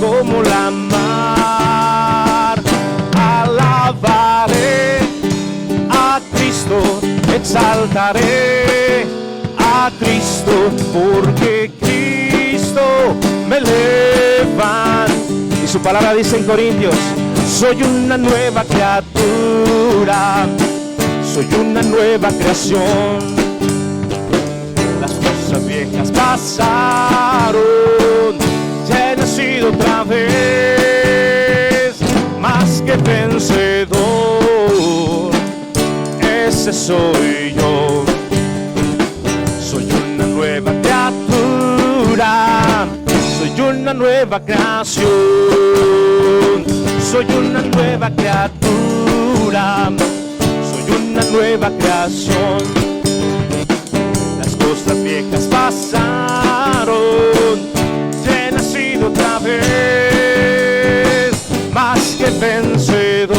como la mar. Alabaré a Cristo, exaltaré a Cristo, porque Cristo me levanta. Y su palabra dice en Corintios: soy una nueva criatura, soy una nueva creación. Las cosas viejas pasaron, ya he nacido otra vez, más que vencedor, ese soy yo. Soy una nueva criatura, soy una nueva creación, soy una nueva criatura, soy una nueva creación. Las cosas viejas pasaron, ya he nacido otra vez, más que vencedor,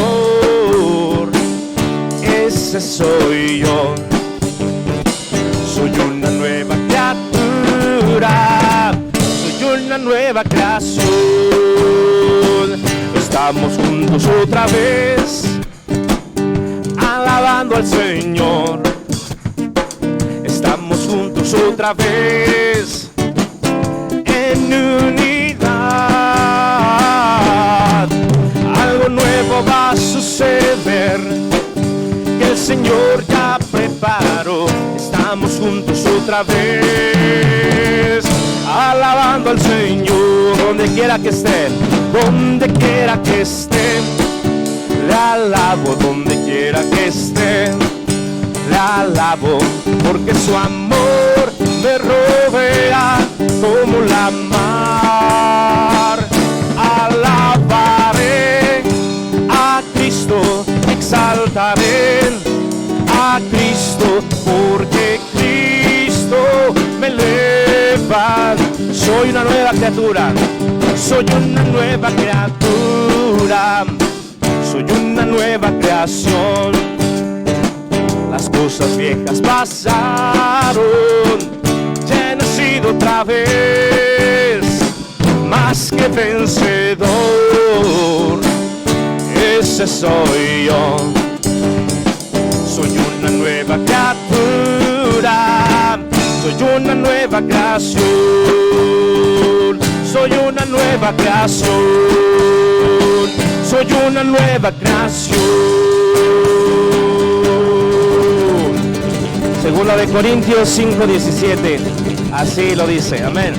ese soy yo. Soy una nueva criatura, soy una nueva creación. Estamos juntos otra vez, alabando al Señor. Estamos juntos otra vez, en unidad. Algo nuevo va a suceder, que el Señor ya preparó. Estamos juntos otra vez, alabando al Señor. Donde quiera que esté, donde quiera que esté, le alabo. Donde quiera que esté, le alabo, porque su amor me rodea como la mar. Alabaré a Cristo, exaltaré a Cristo, porque Cristo me levanta. Soy una nueva criatura, soy una nueva criatura, soy una nueva creación. Las cosas viejas pasaron, ya he nacido otra vez, más que vencedor, ese soy yo. Soy una nueva criatura, soy una nueva creación, soy una nueva creación, soy una nueva creación. Segunda de Corintios 5:17, así lo dice, amén.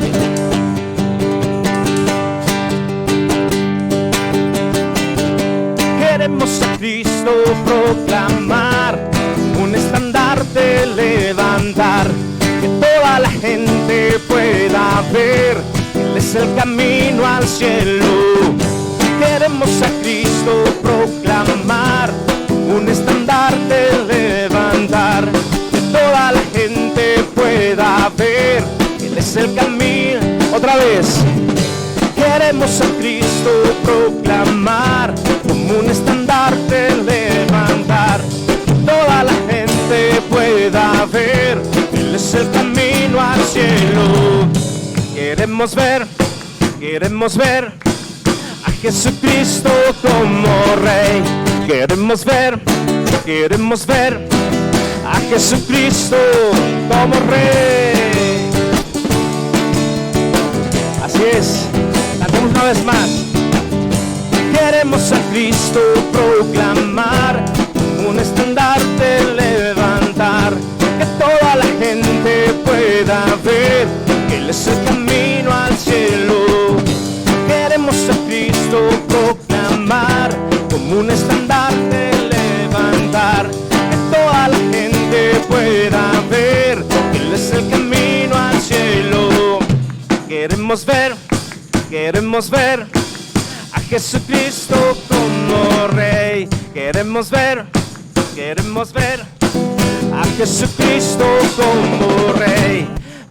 Queremos a Cristo proclamar, un estandarte levantar, que toda la gente pueda ver, Él es el camino al cielo. Queremos a Cristo proclamar, un estandarte levantar, que toda la gente pueda ver, Él es el camino. Otra vez. Queremos a Cristo proclamar, como un estandarte levantar, que toda la gente pueda ver, Él es el camino al cielo. Queremos ver a Jesucristo como Rey. Queremos ver a Jesucristo como Rey. Así es. Cantemos una vez más. Queremos a Cristo proclamar, un estandarte levantar, que toda la gente pueda ver, que Él es el camino al cielo. Queremos a Cristo proclamar, como un estandarte levantar, que toda la gente pueda ver, que Él es el camino al cielo. Queremos ver a Jesucristo como Rey. Queremos ver a Jesucristo como Rey.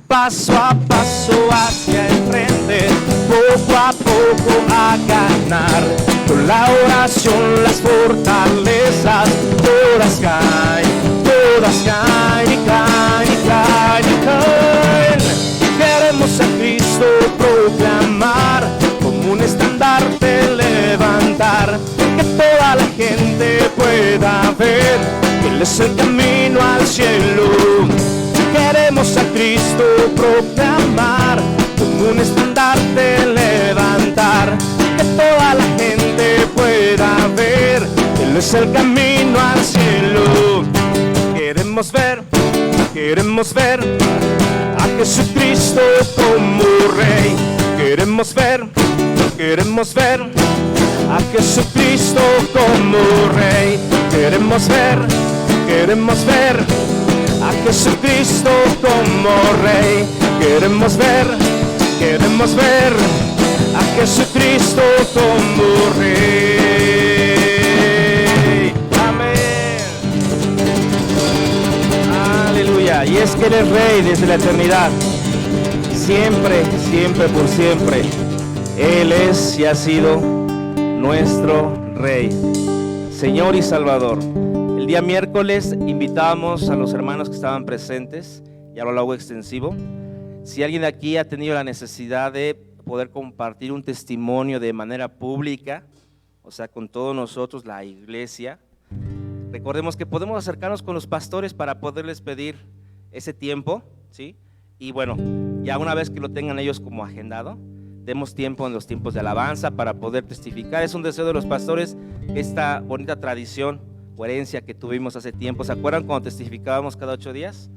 Paso a paso hacia el frente, poco a poco a ganar. Con la oración las fortalezas todas caen y caen y caen y caen. Queremos a Cristo proclamar, como un estandarte pueda ver que Él es el camino al cielo. Queremos a Cristo proclamar, como un estandarte levantar, que toda la gente pueda ver que Él es el camino al cielo. Queremos ver a Jesucristo como Rey. Queremos ver a Jesucristo como Rey. Queremos ver a Jesucristo como Rey. Queremos ver a Jesucristo como Rey. Amén. Aleluya. Y es que Él es Rey desde la eternidad. Siempre, por siempre. Él es y ha sido nuestro Rey, Señor y Salvador. El día miércoles invitábamos a los hermanos que estaban presentes, y ahora lo hago extensivo. Si alguien de aquí ha tenido la necesidad de poder compartir un testimonio de manera pública, o sea, con todos nosotros, la iglesia, recordemos que podemos acercarnos con los pastores para poderles pedir ese tiempo, ¿sí? Y bueno, ya una vez que lo tengan ellos como agendado, demos tiempo en los tiempos de alabanza para poder testificar. Es un deseo de los pastores esta bonita tradición o herencia que tuvimos hace tiempo. ¿Se acuerdan cuando testificábamos cada 8 días?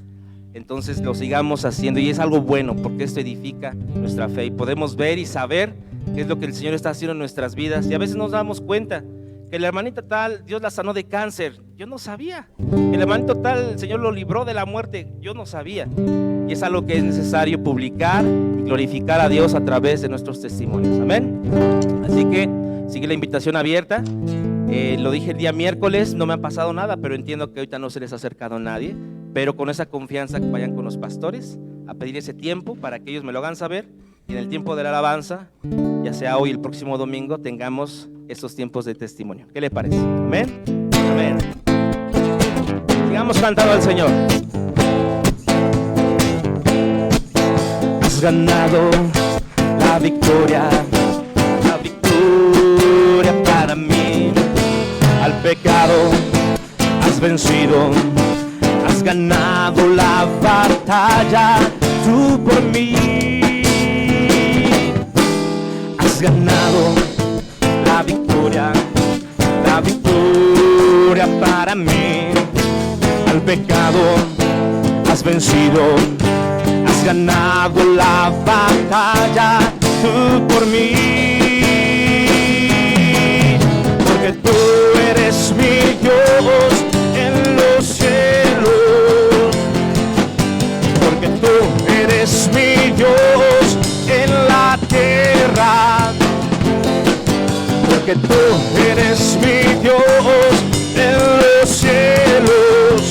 Entonces lo sigamos haciendo, y es algo bueno porque esto edifica nuestra fe y podemos ver y saber qué es lo que el Señor está haciendo en nuestras vidas. Y a veces nos damos cuenta que la hermanita tal, Dios la sanó de cáncer, yo no sabía. Que el hermanito tal, el Señor lo libró de la muerte, yo no sabía. Y es algo que es necesario publicar y glorificar a Dios a través de nuestros testimonios. Amén. Así que sigue la invitación abierta. Lo dije el día miércoles, no me ha pasado nada, pero entiendo que ahorita no se les ha acercado a nadie. Pero con esa confianza que vayan con los pastores a pedir ese tiempo para que ellos me lo hagan saber. Y en el tiempo de la alabanza, ya sea hoy o el próximo domingo, tengamos estos tiempos de testimonio. ¿Qué le parece? Amén. Amén. Sigamos cantando al Señor. Has ganado la victoria para mí. Al pecado has vencido, has ganado la batalla tú por mí. Has ganado la victoria para mí. Al pecado has vencido, has ganado la batalla tú por mí. Porque tú eres mi Dios en los cielos. Porque tú eres mi Dios en la tierra. Porque tú eres mi Dios en los cielos.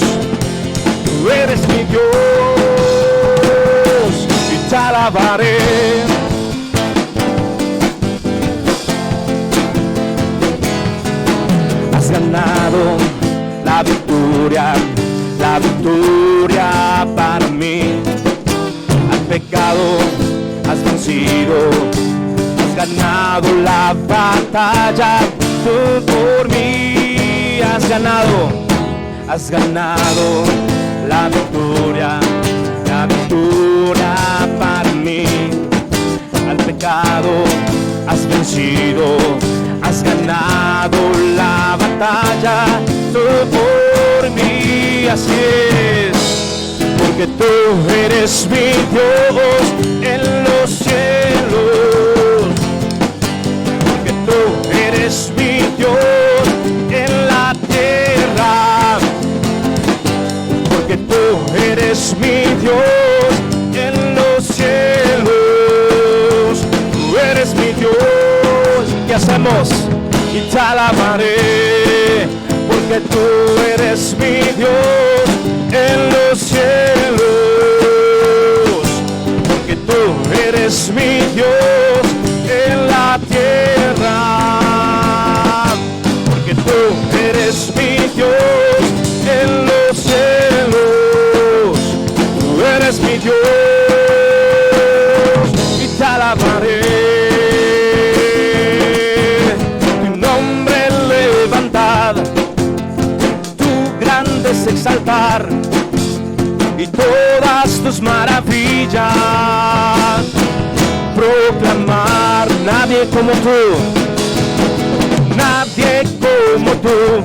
Tú eres mi Dios y te alabaré. Has ganado la victoria para mí. Al pecado has vencido, has ganado la batalla tú por mí. Has ganado la victoria para mí. Al pecado has vencido, has ganado la batalla tú por mí. Así es, porque tú eres mi Dios en los cielos. Porque tú eres mi Dios en la tierra. Porque tú eres mi Dios en los cielos. Tú eres mi Dios. ¿Qué hacemos? Y te alabaré. Porque tú eres mi Dios en los cielos. Porque tú eres mi Dios en la tierra. Porque tú eres mi Dios en los cielos. Tú eres mi Dios y te alabaré. Tu nombre levantado, tus maravillas, proclamar nadie como tú, nadie como tú,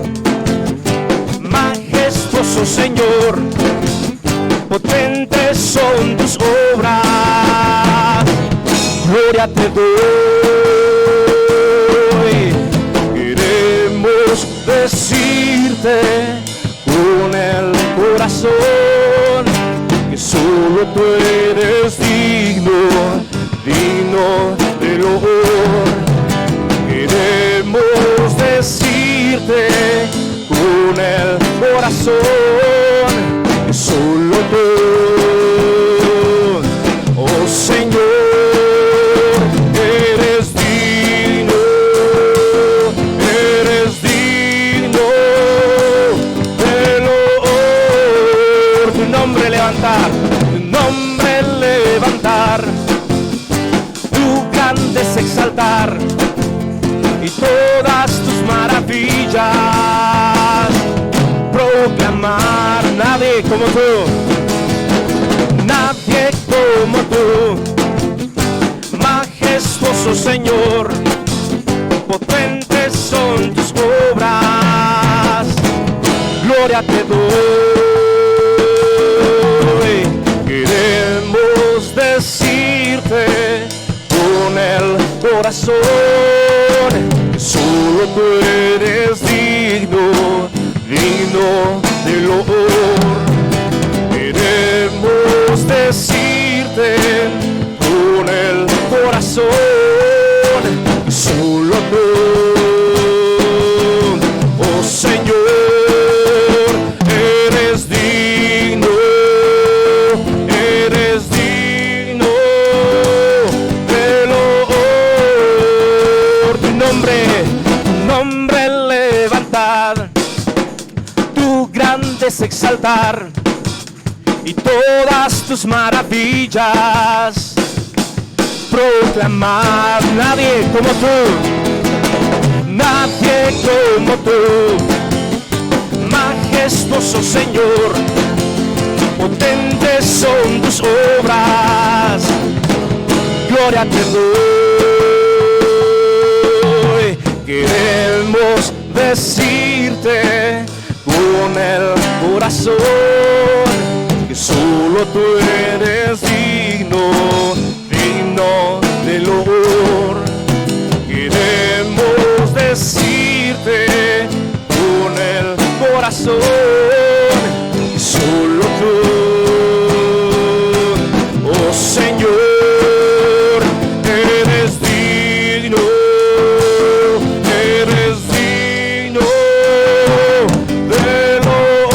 majestuoso Señor, potentes son tus obras, gloria te doy, queremos decirte con el corazón que solo tú eres digno, digno del honor. Queremos decirte con el corazón que solo tú, oh Señor, eres digno, eres digno del honor. Tu nombre levantar, tu nombre levantar, tu grande es exaltar, y todas tus maravillas proclamar. Nadie como tú, nadie como tú, majestuoso Señor, potentes son tus obras, gloria te doy. Queremos decirte con el corazón que solo tú eres digno, digno del honor. Queremos decirte con el corazón que solo tú, oh Señor, eres digno, eres digno del honor. Tu nombre levantar, tu grande es exaltar, y todas tus maravillas proclamar. Nadie como tú, nadie como tú, majestuoso Señor, potentes son tus obras, gloria te doy. Queremos decirte con el corazón que solo tú eres digno, digno del honor. Queremos decirte con el corazón que solo tú, oh Señor, eres digno, eres digno del honor.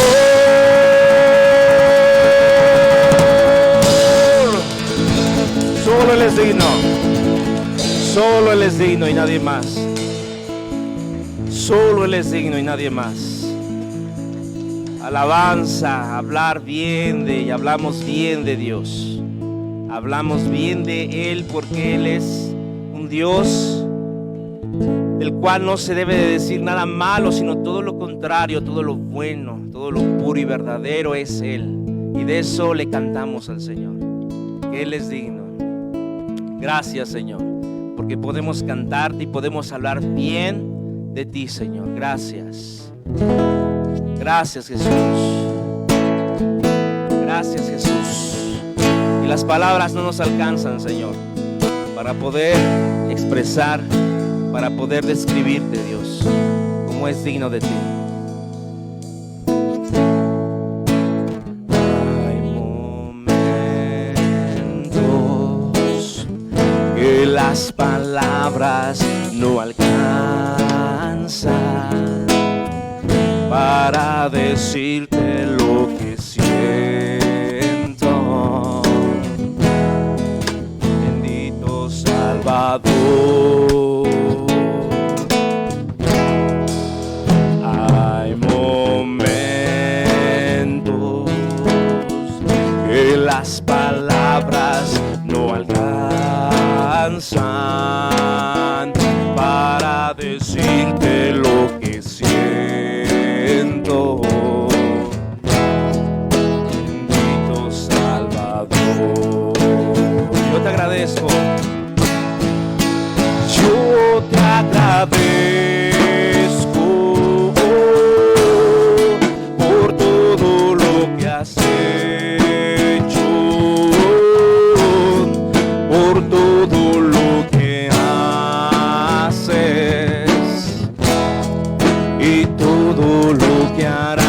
Solo Él es digno, solo Él es digno y nadie más. Solo Él es digno y nadie más. Alabanza, hablar bien de, y hablamos bien de Dios. Hablamos bien de Él porque Él es un Dios del cual no se debe de decir nada malo, sino todo lo contrario, todo lo bueno, todo lo puro y verdadero es Él. Y de eso le cantamos al Señor, que Él es digno. Gracias, Señor, porque podemos cantarte y podemos hablar bien de ti, Señor. Gracias. Gracias, Jesús. Gracias, Jesús. Y las palabras no nos alcanzan, Señor, para poder expresar, para poder describirte, Dios, como es digno de ti. Hay momentos que las palabras no alcanzan para decirte lo que siento. Bendito Salvador. Hay momentos que las palabras no alcanzan para decirte lo que siento. Bendito Salvador. agradezco por todo lo que has hecho, por todo lo que haces y todo lo que harás.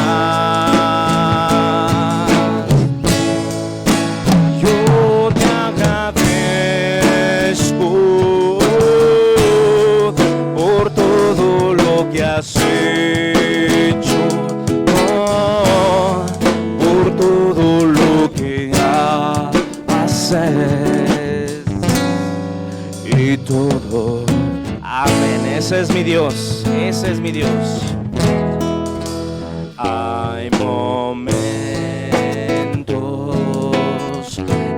Yo te agradezco por todo lo que has hecho, por todo lo que haces y todo. Amén. Ese es mi Dios, ese es mi Dios. Hay momentos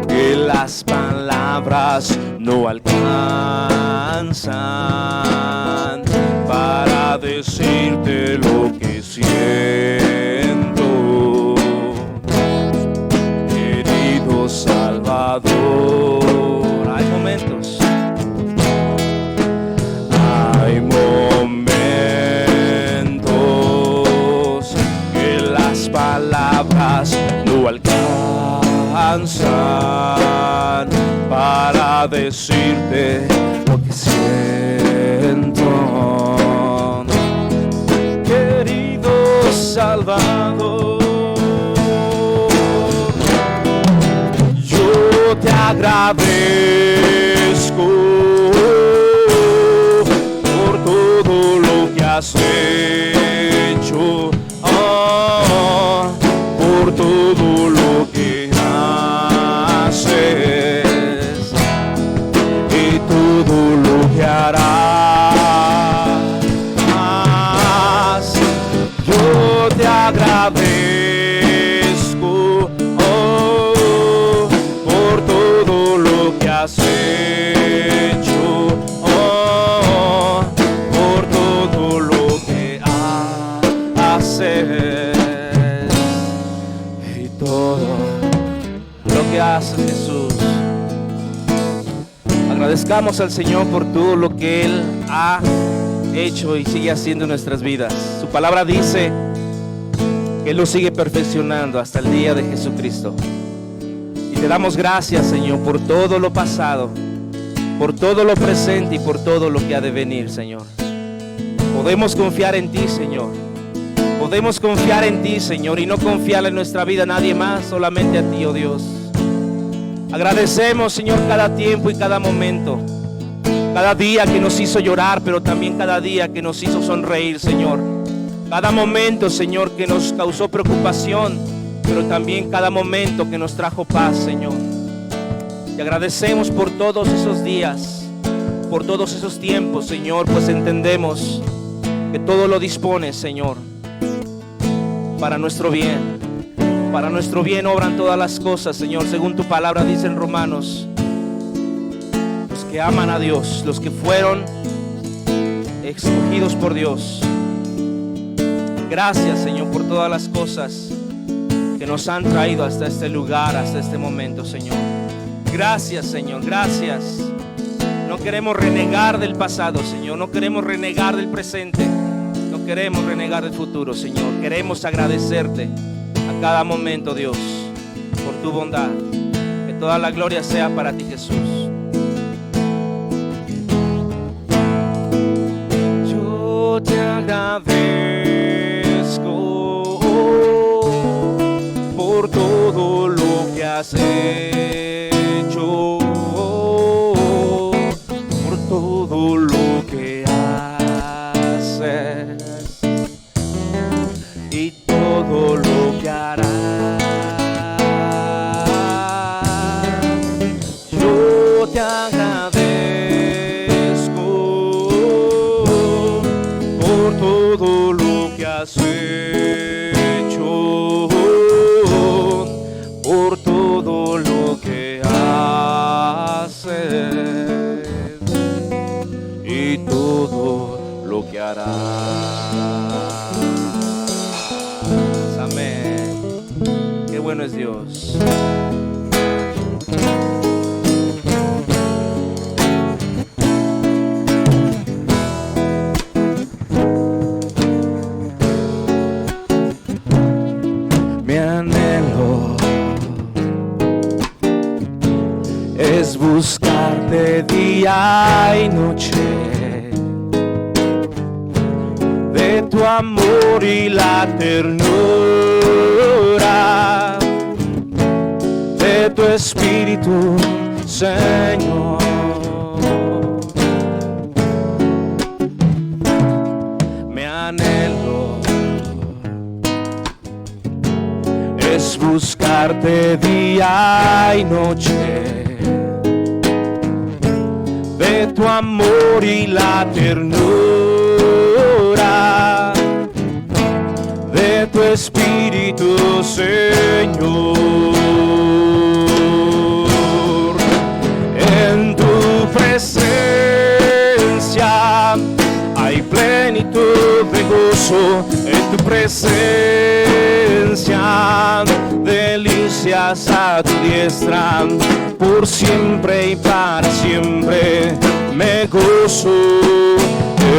que las palabras no alcanzan para decirte lo que siento, querido Salvador. Hay momentos. Hay momentos que las palabras no alcanzan para decirte lo que siento, querido Salvador. Yo te agradezco por todo lo que has hecho, por todo lo que haces y todo lo que harás. Yo te agradezco por todo lo que has hecho, por todo lo que haces y todo lo que haces, Jesús. Agradezcamos al Señor por todo lo que Él ha hecho y sigue haciendo en nuestras vidas. Su palabra dice que Él lo sigue perfeccionando hasta el día de Jesucristo. Y te damos gracias, Señor, por todo lo pasado, por todo lo presente y por todo lo que ha de venir, Señor. Podemos confiar en ti, Señor. Podemos confiar en ti, Señor, y no confiar en nuestra vida a nadie más, solamente a ti, oh Dios. Agradecemos, Señor, cada tiempo y cada momento, cada día que nos hizo llorar, pero también cada día que nos hizo sonreír, Señor. Cada momento, Señor, que nos causó preocupación, pero también cada momento que nos trajo paz, Señor. Te agradecemos por todos esos días, por todos esos tiempos, Señor, pues entendemos que todo lo dispones, Señor, para nuestro bien. Para nuestro bien obran todas las cosas, Señor, según tu palabra dice en Romanos. Los que aman a Dios, los que fueron escogidos por Dios. Gracias, Señor, por todas las cosas que nos han traído hasta este lugar, hasta este momento, Señor. Gracias, Señor, gracias. No queremos renegar del pasado, Señor. No queremos renegar del presente. No queremos renegar del futuro, Señor. Queremos agradecerte a cada momento, Dios, por tu bondad. Que toda la gloria sea para ti, Jesús. Yo te agradezco por todo lo que has hecho, por todo lo que haces y todo lo que harás. Yo te agradezco por todo lo que has hecho, por todo lo que haces y todo lo que harás. Amén. Qué bueno es Dios. y noche, de tu amor y la ternura de tu Espíritu, Señor. Mi anhelo es buscarte día y noche, de tu amor y la ternura de tu Espíritu, Señor. En tu presencia hay plenitud de gozo, en tu presencia delicias a tu diestra, por siempre y para siempre me gozo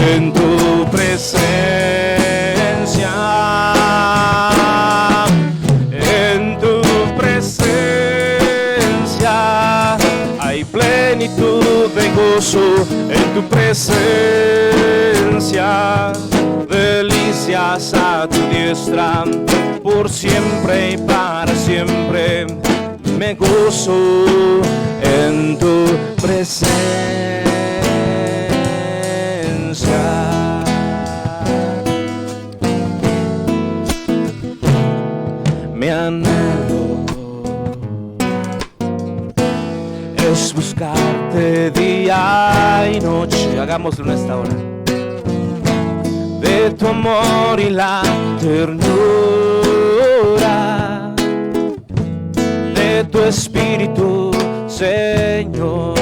en tu presencia. En tu presencia hay plenitud de gozo, en tu presencia delicias a tu diestra, por siempre y para siempre me gozo en tu presencia. Mi anhelo es buscarte día y noche, hagámoslo en esta hora, de tu amor y la ternura de tu Espíritu, Señor.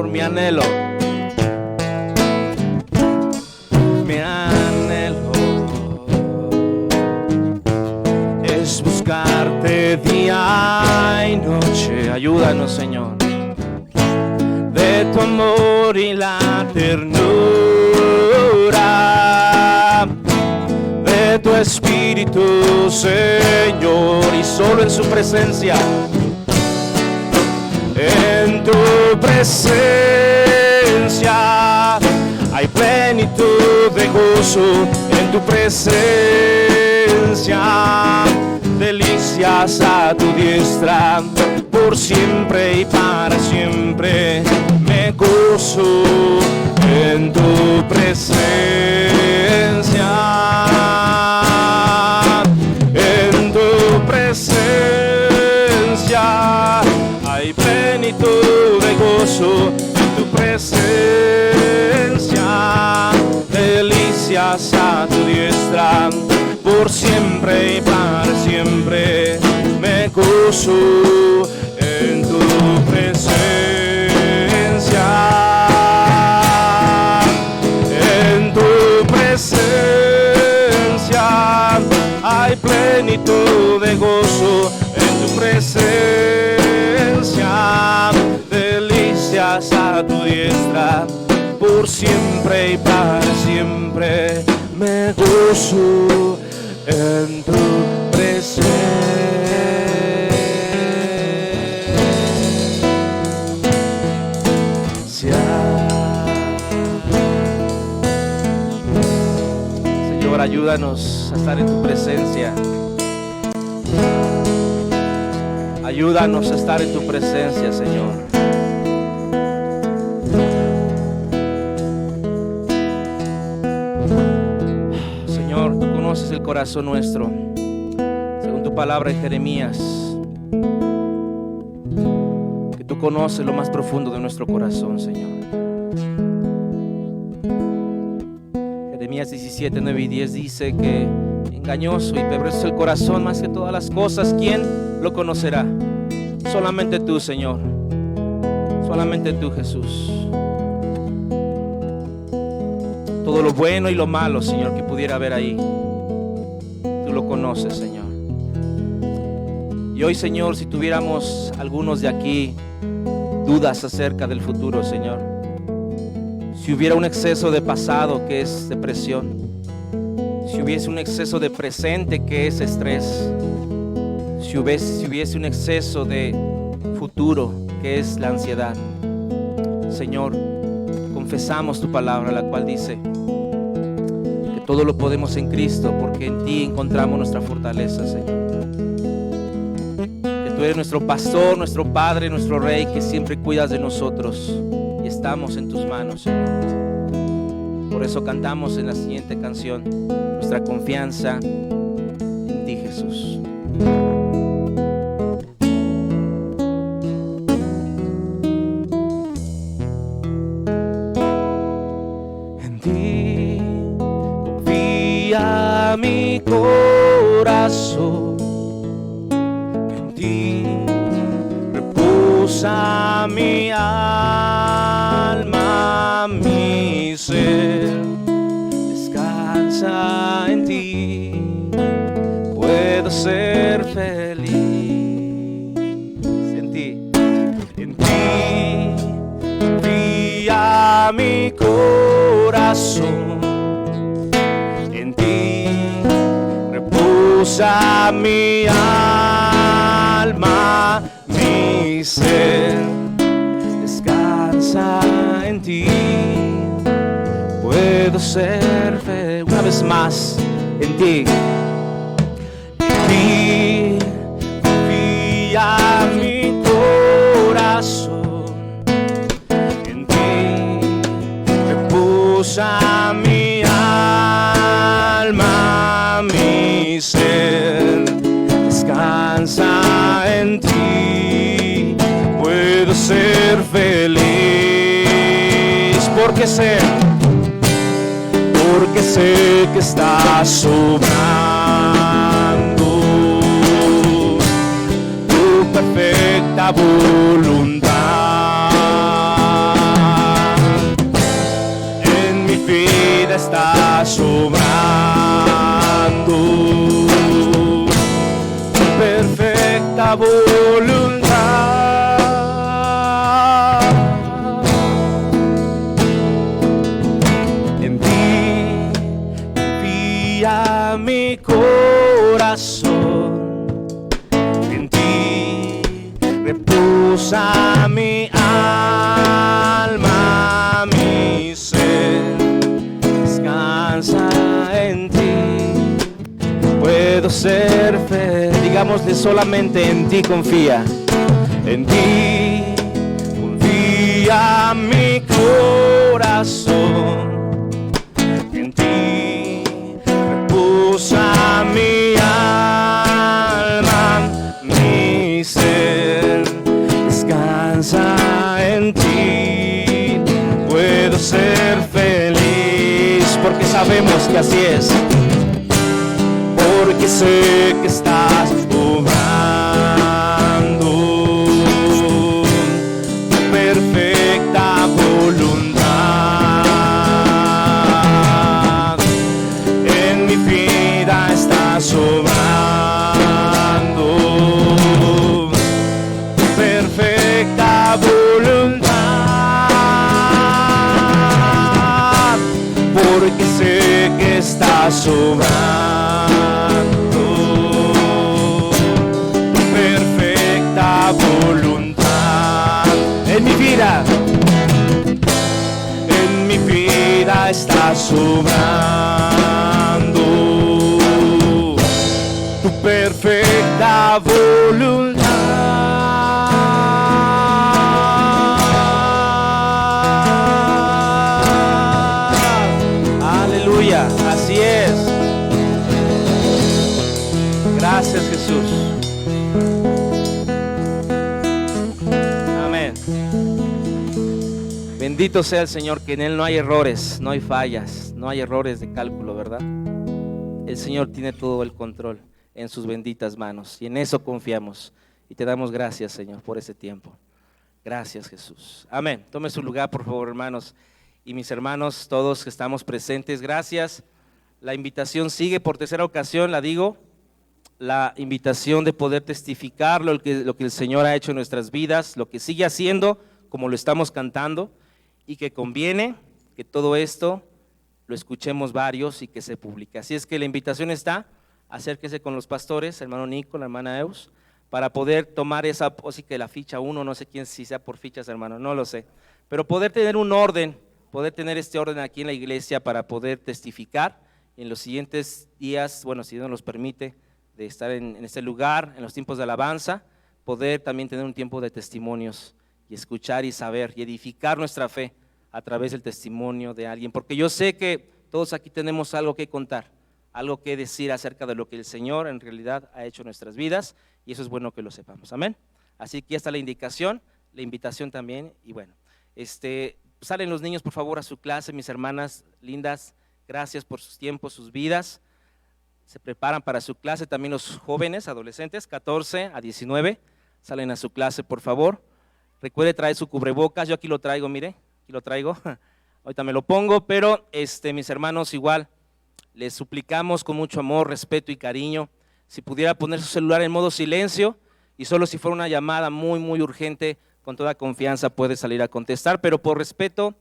Mi anhelo, mi anhelo es buscarte día y noche. Ayúdanos, Señor, de tu amor y la ternura de tu Espíritu, Señor, y solo en su presencia, en tu presencia hay plenitud de gozo, en tu presencia delicias a tu diestra, por siempre y para siempre me gozo en tu presencia. En tu presencia hay plenitud de gozo, en tu presencia delicias a tu diestra, por siempre y para siempre me gozo en tu presencia. En tu presencia hay plenitud de gozo, en tu presencia delicias a tu diestra, por siempre y para siempre me gozo en tu presencia. Señor, ayúdanos a estar en tu presencia. Ayúdanos a estar en tu presencia, Señor. Señor, tú conoces el corazón nuestro, según tu palabra en Jeremías, que tú conoces lo más profundo de nuestro corazón, Señor. Jeremías 17, 9 y 10 dice que engañoso y perverso es el corazón más que todas las cosas, ¿quién lo conocerá? Solamente tú, Señor, solamente tú, Jesús. Todo lo bueno y lo malo, Señor, que pudiera haber ahí, tú lo conoces, Señor. Y hoy, Señor, si tuviéramos algunos de aquí dudas acerca del futuro, Señor, si hubiera un exceso de pasado que es depresión, si hubiese un exceso de presente que es estrés, si hubiese un exceso de futuro que es la ansiedad, Señor, confesamos tu palabra, la cual dice que todo lo podemos en Cristo, porque en ti encontramos nuestra fortaleza, Señor. Que tú eres nuestro pastor, nuestro Padre, nuestro Rey, que siempre cuidas de nosotros y estamos en tus manos, Señor. Por eso cantamos en la siguiente canción nuestra confianza en ti, Jesús. En ti confía mi corazón, en ti reposa mi alma, mi ser descansa en ti, puedo ser feliz en ti confía mi corazón, en ti reposa mi alma, mi ser descansa en ti, puedo ser feliz. Una vez más, en ti confía mi corazón, en ti reposa mi alma, mi ser descansa en ti, puedo ser feliz, porque sé que estás sobrando tu perfecta voluntad. En mi vida estás sobrando tu perfecta voluntad. Mi corazón, en ti reposa mi alma, mi ser descansa en ti, puedo ser feliz. Digámosle, solamente en ti confía, en ti confía mi corazón, en ti reposa mi alma, mi ser descansa en ti, puedo ser feliz, porque sabemos que así es, porque sé que estás obrando tu perfecta voluntad. Estás obrando tu perfecta voluntad, porque sé que estás obrando tu perfecta voluntad. En mi vida estás obrando tu perfecta voluntad. Aleluya, así es. Gracias, Jesús. Amén. Bendito sea el Señor, que en Él no hay errores, no hay fallas, no hay errores de cálculo, ¿verdad? El Señor tiene todo el control en sus benditas manos, y en eso confiamos, y te damos gracias, Señor, por ese tiempo. Gracias, Jesús. Amén. Tome su lugar, por favor, hermanos, y mis hermanos, todos que estamos presentes, gracias. La invitación sigue por tercera ocasión, la digo, la invitación de poder testificar lo que el Señor ha hecho en nuestras vidas, lo que sigue haciendo, como lo estamos cantando, y que conviene que todo esto lo escuchemos varios y que se publique. Así es que la invitación está. Acérquese con los pastores, hermano Nico, la hermana Eus, para poder tomar esa, o sí que la ficha 1, no sé quién, si sea por fichas, hermano, no lo sé, pero poder tener un orden poder tener este orden aquí en la iglesia para poder testificar en los siguientes días, bueno, si Dios nos los permite, de estar en este lugar, en los tiempos de alabanza, poder también tener un tiempo de testimonios y escuchar y saber y edificar nuestra fe a través del testimonio de alguien, porque yo sé que todos aquí tenemos algo que contar, algo que decir acerca de lo que el Señor en realidad ha hecho en nuestras vidas, y eso es bueno que lo sepamos, amén. Así que ya está la indicación, la invitación también, y bueno, salen los niños por favor a su clase, mis hermanas lindas, gracias por sus tiempos, sus vidas, se preparan para su clase, también los jóvenes, adolescentes, 14 a 19, salen a su clase por favor, recuerde traer su cubrebocas, yo aquí lo traigo, mire, aquí lo traigo, ahorita me lo pongo, pero mis hermanos igual, les suplicamos con mucho amor, respeto y cariño, si pudiera poner su celular en modo silencio y solo si fuera una llamada muy muy urgente, con toda confianza puede salir a contestar, pero por respeto,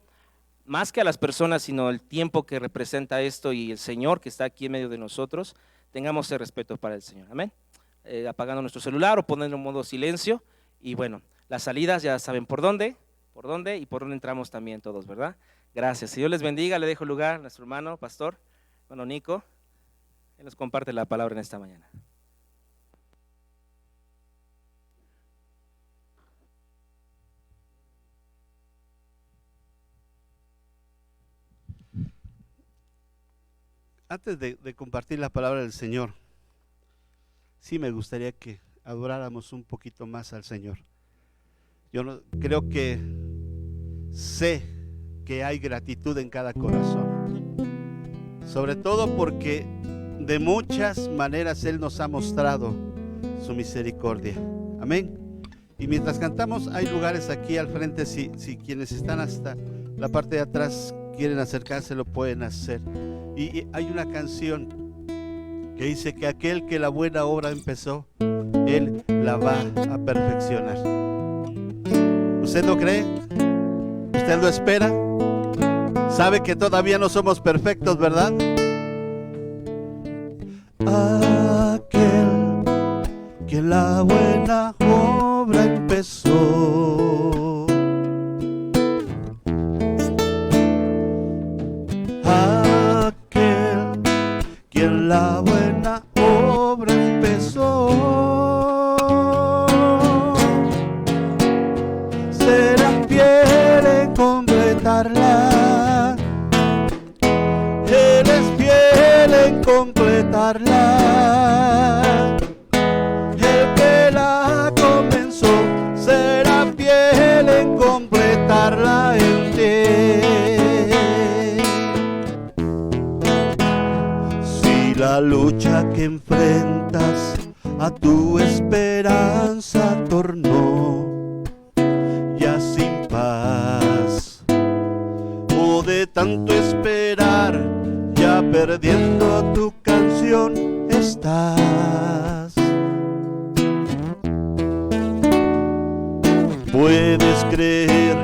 más que a las personas, sino el tiempo que representa esto y el Señor que está aquí en medio de nosotros, tengamos ese respeto para el Señor, amén. Apagando nuestro celular o poniendo en modo silencio, y bueno, las salidas ya saben por dónde y por dónde entramos también todos, ¿verdad? Gracias, si Dios les bendiga, le dejo lugar a nuestro hermano, pastor, hermano Nico, él nos comparte la palabra en esta mañana. Antes de compartir la palabra del Señor, sí me gustaría que adoráramos un poquito más al Señor. Yo creo que sé que hay gratitud en cada corazón, sobre todo porque de muchas maneras Él nos ha mostrado su misericordia. Amén. Y mientras cantamos, hay lugares aquí al frente, si quienes están hasta la parte de atrás quieren acercarse, lo pueden hacer. Y hay una canción que dice que aquel que la buena obra empezó, Él la va a perfeccionar. ¿Usted lo cree? ¿Usted lo espera? Sabe que todavía no somos perfectos, ¿verdad? Aquel que la buena obra empezó, quien la buena obra empezó, será fiel en completarla. Él es fiel en completarla. El que la comenzó será fiel en completarla en ti. La lucha que enfrentas a tu esperanza tornó ya sin paz, o de tanto esperar ya perdiendo tu canción estás. Puedes creer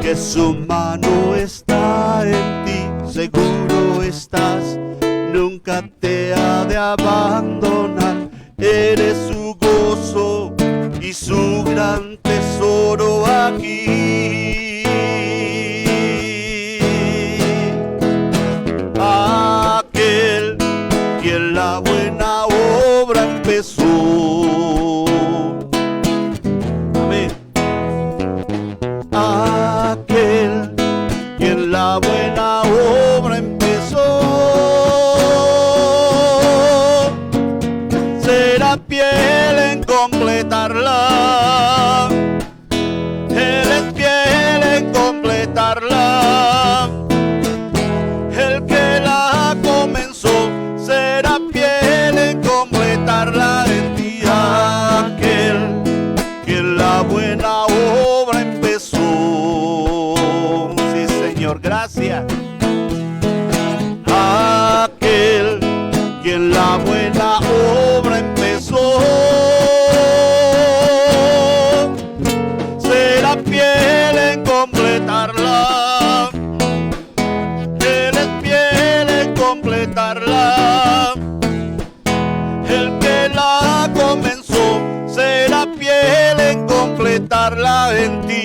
que su mano está en ti, seguro estás, nunca te ha de abandonar. Eres su gozo y su gran tesoro aquí. Aquel quien la buena obra empezó. Amén. Aquel quien la buena obra empezó, fiel en completarla. Él es fiel en completarla. El que la comenzó será fiel en completarla en ti. Aquel que la buena obra empezó. Sí, Señor, gracias. Aquel quien la buena obra empezó, será fiel en completarla. Él es fiel en completarla. El que la comenzó será fiel en completarla en ti.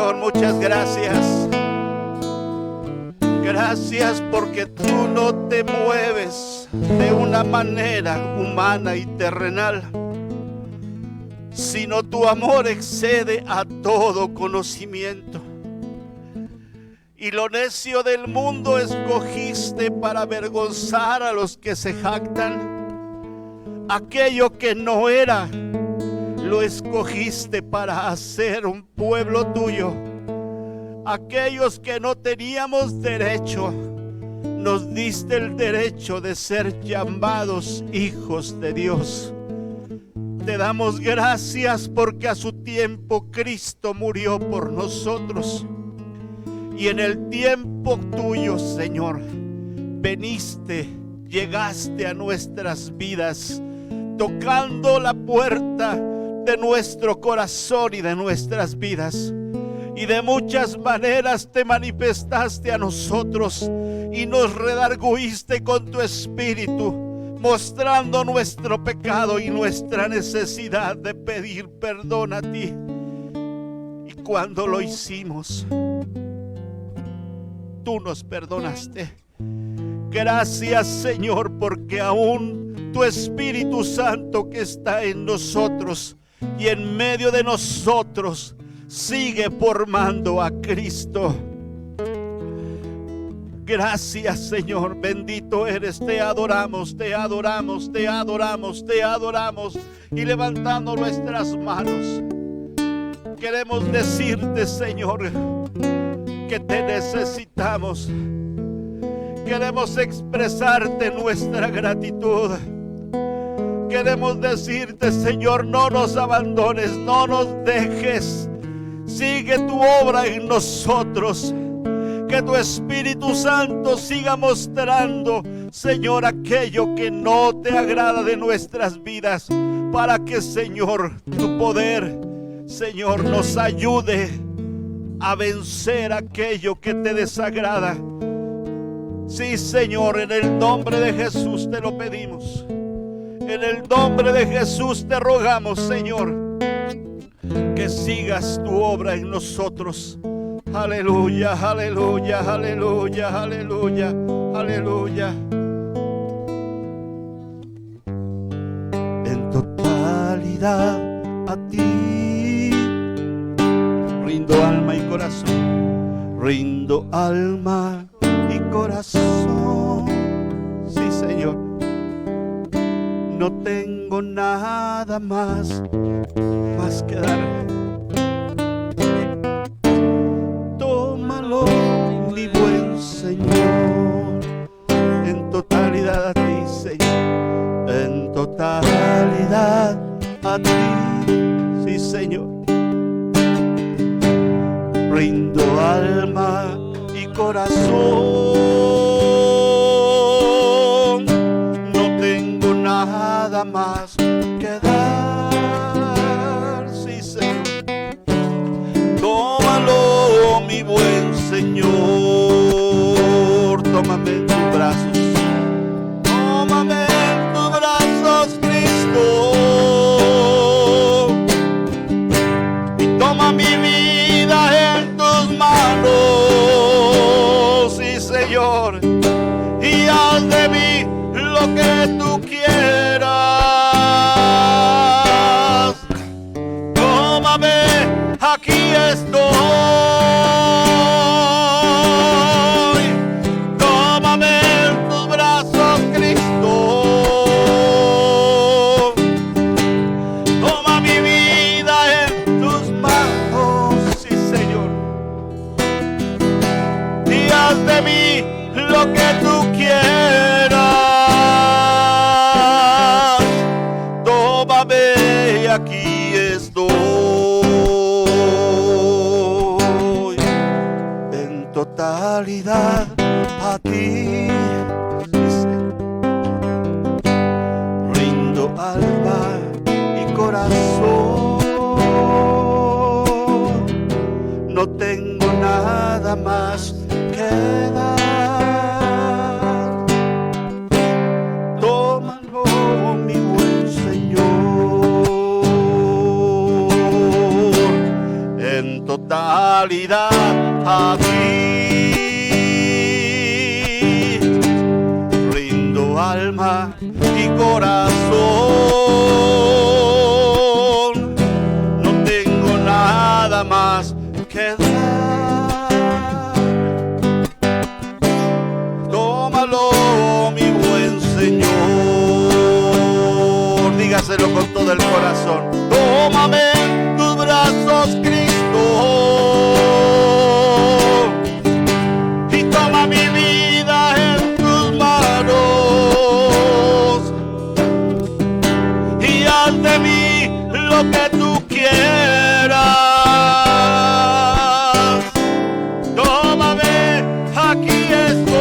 Señor, muchas gracias. Gracias porque tú no te mueves de una manera humana y terrenal, sino tu amor excede a todo conocimiento. Y lo necio del mundo escogiste para avergonzar a los que se jactan. Aquello que no era, lo escogiste para hacer un pueblo tuyo. Aquellos que no teníamos derecho, nos diste el derecho de ser llamados hijos de Dios. Te damos gracias porque a su tiempo Cristo murió por nosotros. Y en el tiempo tuyo, Señor, veniste, llegaste a nuestras vidas, tocando la puerta de nuestro corazón y de nuestras vidas. Y de muchas maneras te manifestaste a nosotros y nos redarguiste con tu espíritu, mostrando nuestro pecado y nuestra necesidad de pedir perdón a ti. Y cuando lo hicimos, tú nos perdonaste. Gracias, Señor, porque aún tu Espíritu Santo que está en nosotros y en medio de nosotros sigue formando a Cristo. Gracias, Señor, bendito eres. Te adoramos, te adoramos, te adoramos, te adoramos. Y levantando nuestras manos, queremos decirte, Señor, que te necesitamos. Queremos expresarte nuestra gratitud. Queremos decirte, Señor, no nos abandones, no nos dejes. Sigue tu obra en nosotros. Que tu Espíritu Santo siga mostrando, Señor, aquello que no te agrada de nuestras vidas, para que, Señor, tu poder, Señor, nos ayude a vencer aquello que te desagrada. Sí, Señor, en el nombre de Jesús te lo pedimos. En el nombre de Jesús te rogamos, Señor, que sigas tu obra en nosotros. Aleluya, aleluya, aleluya, aleluya, aleluya. En totalidad a ti rindo alma y corazón, rindo alma y corazón. Sí, Señor, no tengo nada más que dar. Tómalo, mi buen Señor, en totalidad a ti, Señor, en totalidad a ti, sí, Señor. Rindo alma y corazón, no tengo nada más que dar, sí, Señor. Tómalo, mi buen Señor, tómame en tus brazos, tómame en tus brazos, Cristo, y toma mi vida en tus manos, sí, Señor, y haz de mí lo que tú quieras. Tómame, aquí estoy. Tómame en tus brazos, Cristo. Toma mi vida en tus manos, sí, Señor. Y haz de mí lo que tú quieras. Tómame y aquí estoy. En totalidad a ti, rindo alma y corazón, no tengo nada más que dar. Tómalo, mi buen Señor, en total realidad aquí. Rindo alma y corazón, no tengo nada más que dar. Tómalo, mi buen Señor, dígaselo con todo el corazón. Tómame en tus brazos, Cristo, y toma mi vida en tus manos, y haz de mí lo que tú quieras. Tómame, aquí estoy.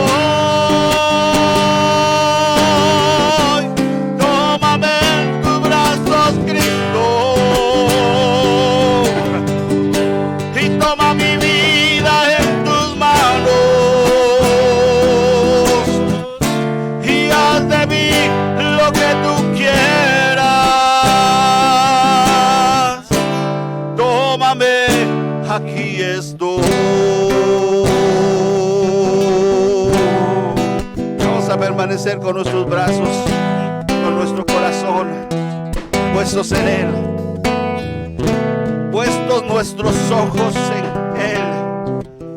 Tómame en tus brazos, Cristo, y toma mi vida en tus manos, y haz de mí lo que tú quieras. Tómame, aquí estoy. Vamos a permanecer con nuestros brazos, con nuestro corazón puestos en Él, puestos nuestros ojos en Él.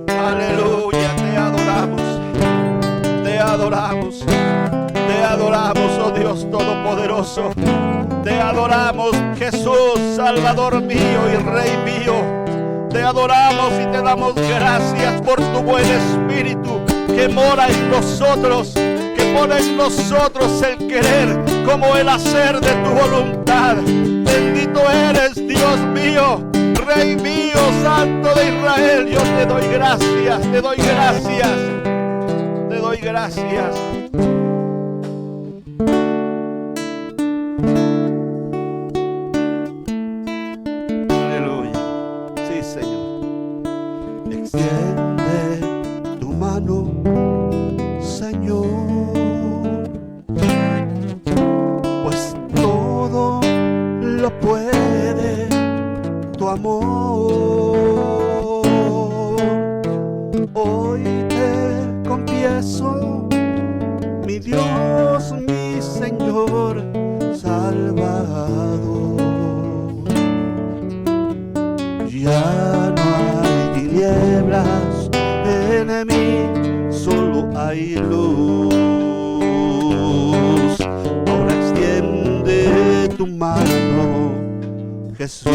Aleluya, te adoramos, te adoramos, te adoramos, oh Dios Todopoderoso. Te adoramos, Jesús, Salvador mío y Rey mío. Te adoramos y te damos gracias por tu buen Espíritu que mora en nosotros, que pone en nosotros el querer como el hacer de tu voluntad. Bendito eres, Dios mío, Rey mío, Santo de Israel. Yo te doy gracias, te doy gracias, te doy gracias. Extiende tu mano, Señor, pues todo lo puede tu amor. Hoy te confieso, mi Dios, mi Señor, Salvador. Ya no hay tinieblas en mí, solo hay luz. Ahora extiende tu mano, Jesús.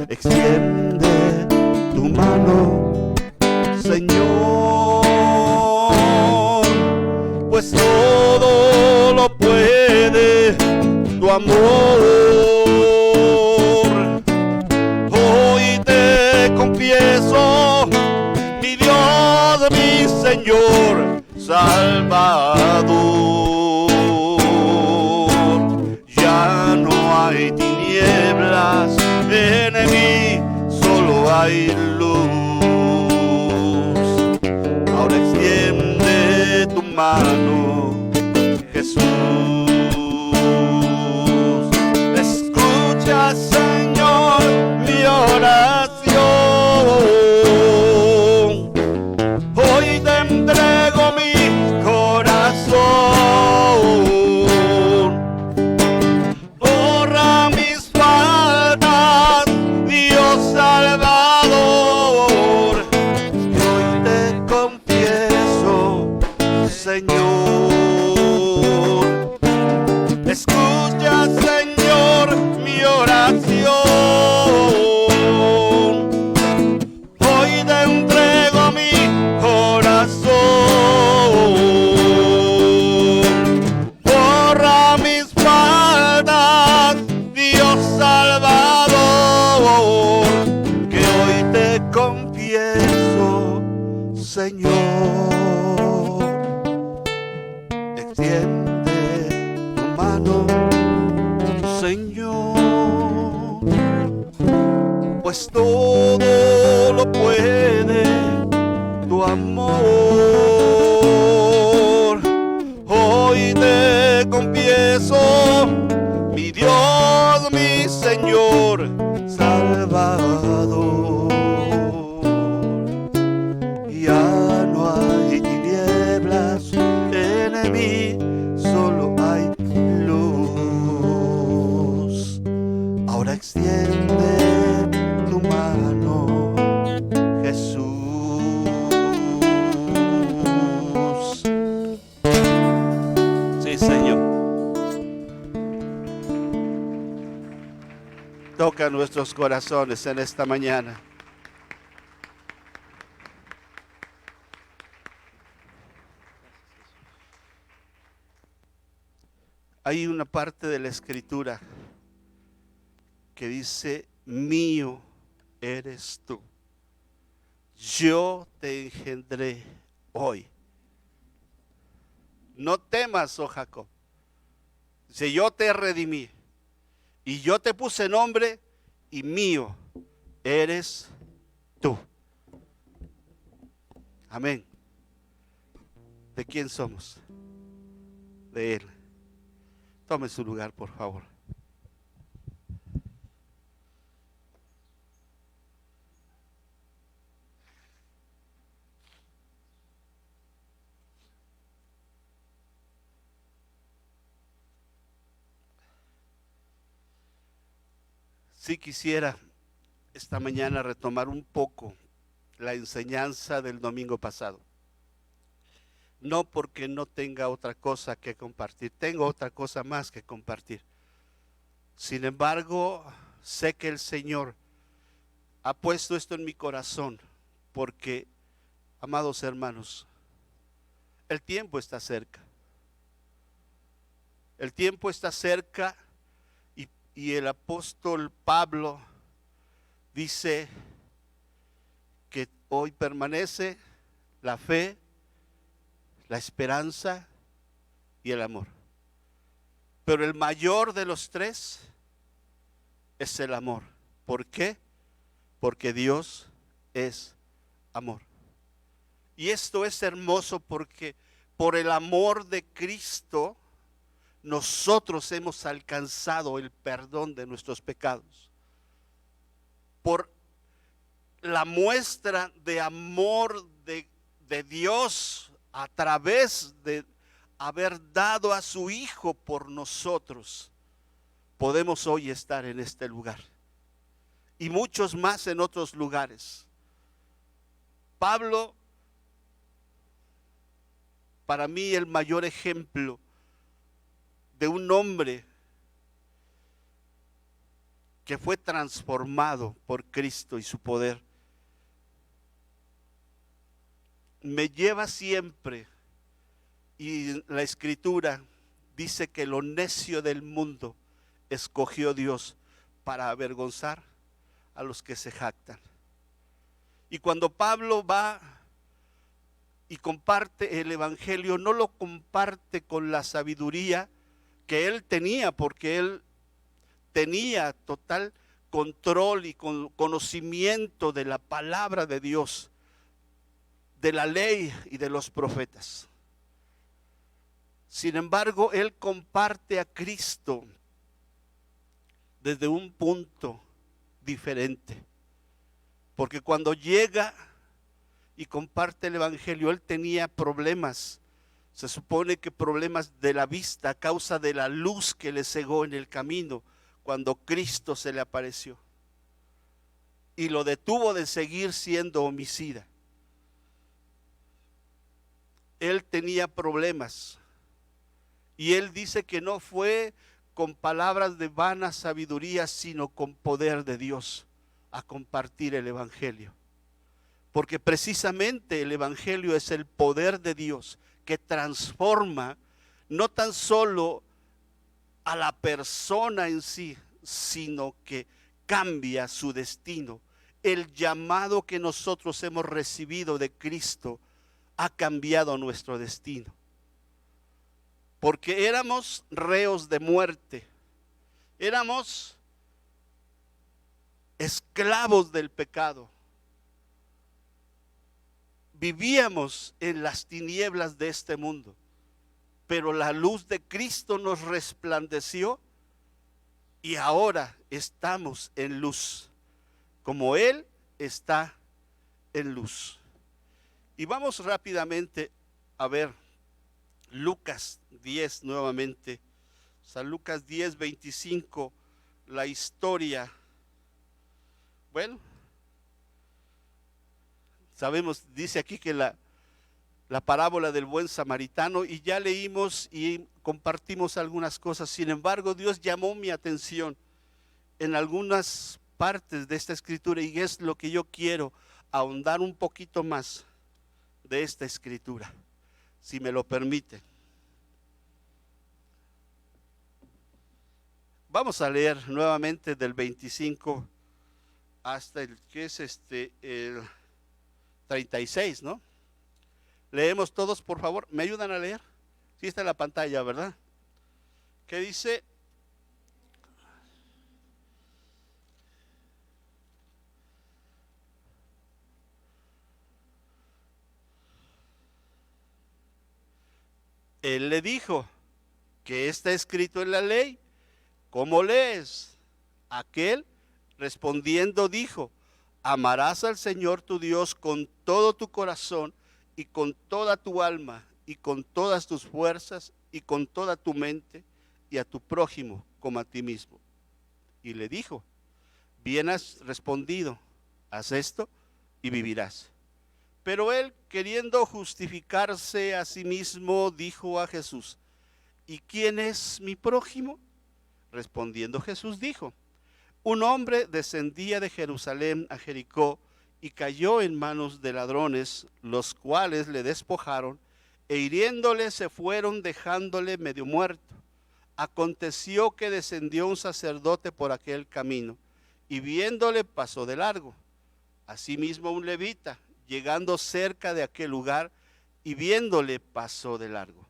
Extiende tu mano, Señor, pues todo lo puede tu amor. Confieso, mi Dios, mi Señor, Salvador. Ya no hay tinieblas en mí, solo hay luz. Ahora extiende tu mano, Jesús. Escucha, Señor, mi oración. Hoy te entrego mi corazón. Borra mis faltas, Dios Salvador. Hoy te confieso, Señor. Escucha, Señor, mi oración. Señor, extiende tu mano, Señor, pues todo lo puede tu amor. Hoy te confieso, mi Dios, mi Señor, Salvador. Salvador. Ya no hay tinieblas en mí, solo hay luz. Ahora extiende tu mano, Jesús. Sí, Señor. Toca nuestros corazones en esta mañana. Hay una parte de la Escritura que dice: mío eres tú, yo te engendré hoy. No temas, oh Jacob. Dice: yo te redimí y yo te puse nombre, y mío eres tú. Amén. ¿De quién somos? De Él. Tome su lugar, por favor. Sí quisiera esta mañana retomar un poco la enseñanza del domingo pasado. No porque no tenga otra cosa que compartir, tengo otra cosa más que compartir. Sin embargo, sé que el Señor ha puesto esto en mi corazón porque, amados hermanos, el tiempo está cerca. El tiempo está cerca y el apóstol Pablo dice que hoy permanece la fe, la esperanza y el amor. Pero el mayor de los tres es el amor. ¿Por qué? Porque Dios es amor. Y esto es hermoso porque por el amor de Cristo nosotros hemos alcanzado el perdón de nuestros pecados. Por la muestra de amor de Dios a través de haber dado a su Hijo por nosotros, podemos hoy estar en este lugar y muchos más en otros lugares. Pablo, para mí el mayor ejemplo de un hombre que fue transformado por Cristo y su poder, me lleva siempre, y la Escritura dice que lo necio del mundo escogió Dios para avergonzar a los que se jactan. Y cuando Pablo va y comparte el Evangelio, no lo comparte con la sabiduría que él tenía, porque él tenía total control y conocimiento de la palabra de Dios, de la ley y de los profetas. Sin embargo, él comparte a Cristo desde un punto diferente, porque cuando llega y comparte el Evangelio, él tenía problemas. Se supone que problemas de la vista a causa de la luz que le cegó en el camino cuando Cristo se le apareció y lo detuvo de seguir siendo homicida. Él tenía problemas y él dice que no fue con palabras de vana sabiduría, sino con poder de Dios a compartir el Evangelio. Porque precisamente el Evangelio es el poder de Dios que transforma no tan solo a la persona en sí, sino que cambia su destino. El llamado que nosotros hemos recibido de Cristo ha cambiado nuestro destino. Porque éramos reos de muerte, éramos esclavos del pecado. Vivíamos en las tinieblas de este mundo, pero la luz de Cristo nos resplandeció y ahora estamos en luz. como Él está en luz. Y vamos rápidamente a ver Lucas 10 nuevamente. San Lucas 10, 25, la historia. Bueno, sabemos, dice aquí que la parábola del buen samaritano, y ya leímos y compartimos algunas cosas. Sin embargo, Dios llamó mi atención en algunas partes de esta escritura, y es lo que yo quiero ahondar un poquito más de esta escritura, si me lo permite. Vamos a leer nuevamente del 25 hasta el que es el 36, ¿no? Leemos todos, por favor. ¿Me ayudan a leer? Sí, está en la pantalla, ¿verdad? ¿Qué dice? Él le dijo: ¿qué está escrito en la ley? ¿Cómo lees? Aquel respondiendo dijo: amarás al Señor tu Dios con todo tu corazón y con toda tu alma y con todas tus fuerzas y con toda tu mente, y a tu prójimo como a ti mismo. Y le dijo: bien has respondido, haz esto y vivirás. Pero él, queriendo justificarse a sí mismo, dijo a Jesús: ¿y quién es mi prójimo? Respondiendo Jesús dijo: un hombre descendía de Jerusalén a Jericó y cayó en manos de ladrones, los cuales le despojaron e hiriéndole se fueron, dejándole medio muerto. Aconteció que descendió un sacerdote por aquel camino y viéndole pasó de largo. Asimismo un levita, llegando cerca de aquel lugar y viéndole pasó de largo.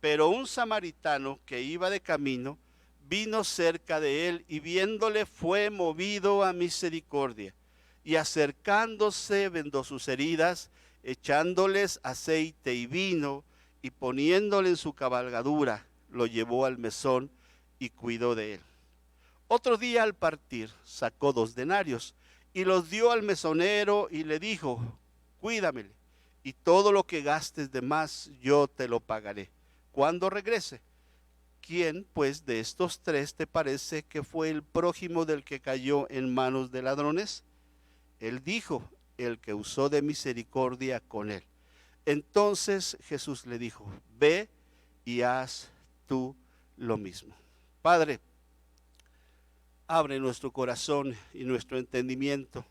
Pero un samaritano que iba de camino vino cerca de él y viéndole fue movido a misericordia, y acercándose vendó sus heridas, echándoles aceite y vino, y poniéndole en su cabalgadura, lo llevó al mesón y cuidó de él. Otro día al partir sacó 2 denarios y los dio al mesonero y le dijo: cuídamele, y todo lo que gastes de más yo te lo pagaré cuando regrese. ¿Quién, pues, de estos 3 te parece que fue el prójimo del que cayó en manos de ladrones? Él dijo: el que usó de misericordia con él. Entonces Jesús le dijo: ve y haz tú lo mismo. Padre, abre nuestro corazón y nuestro entendimiento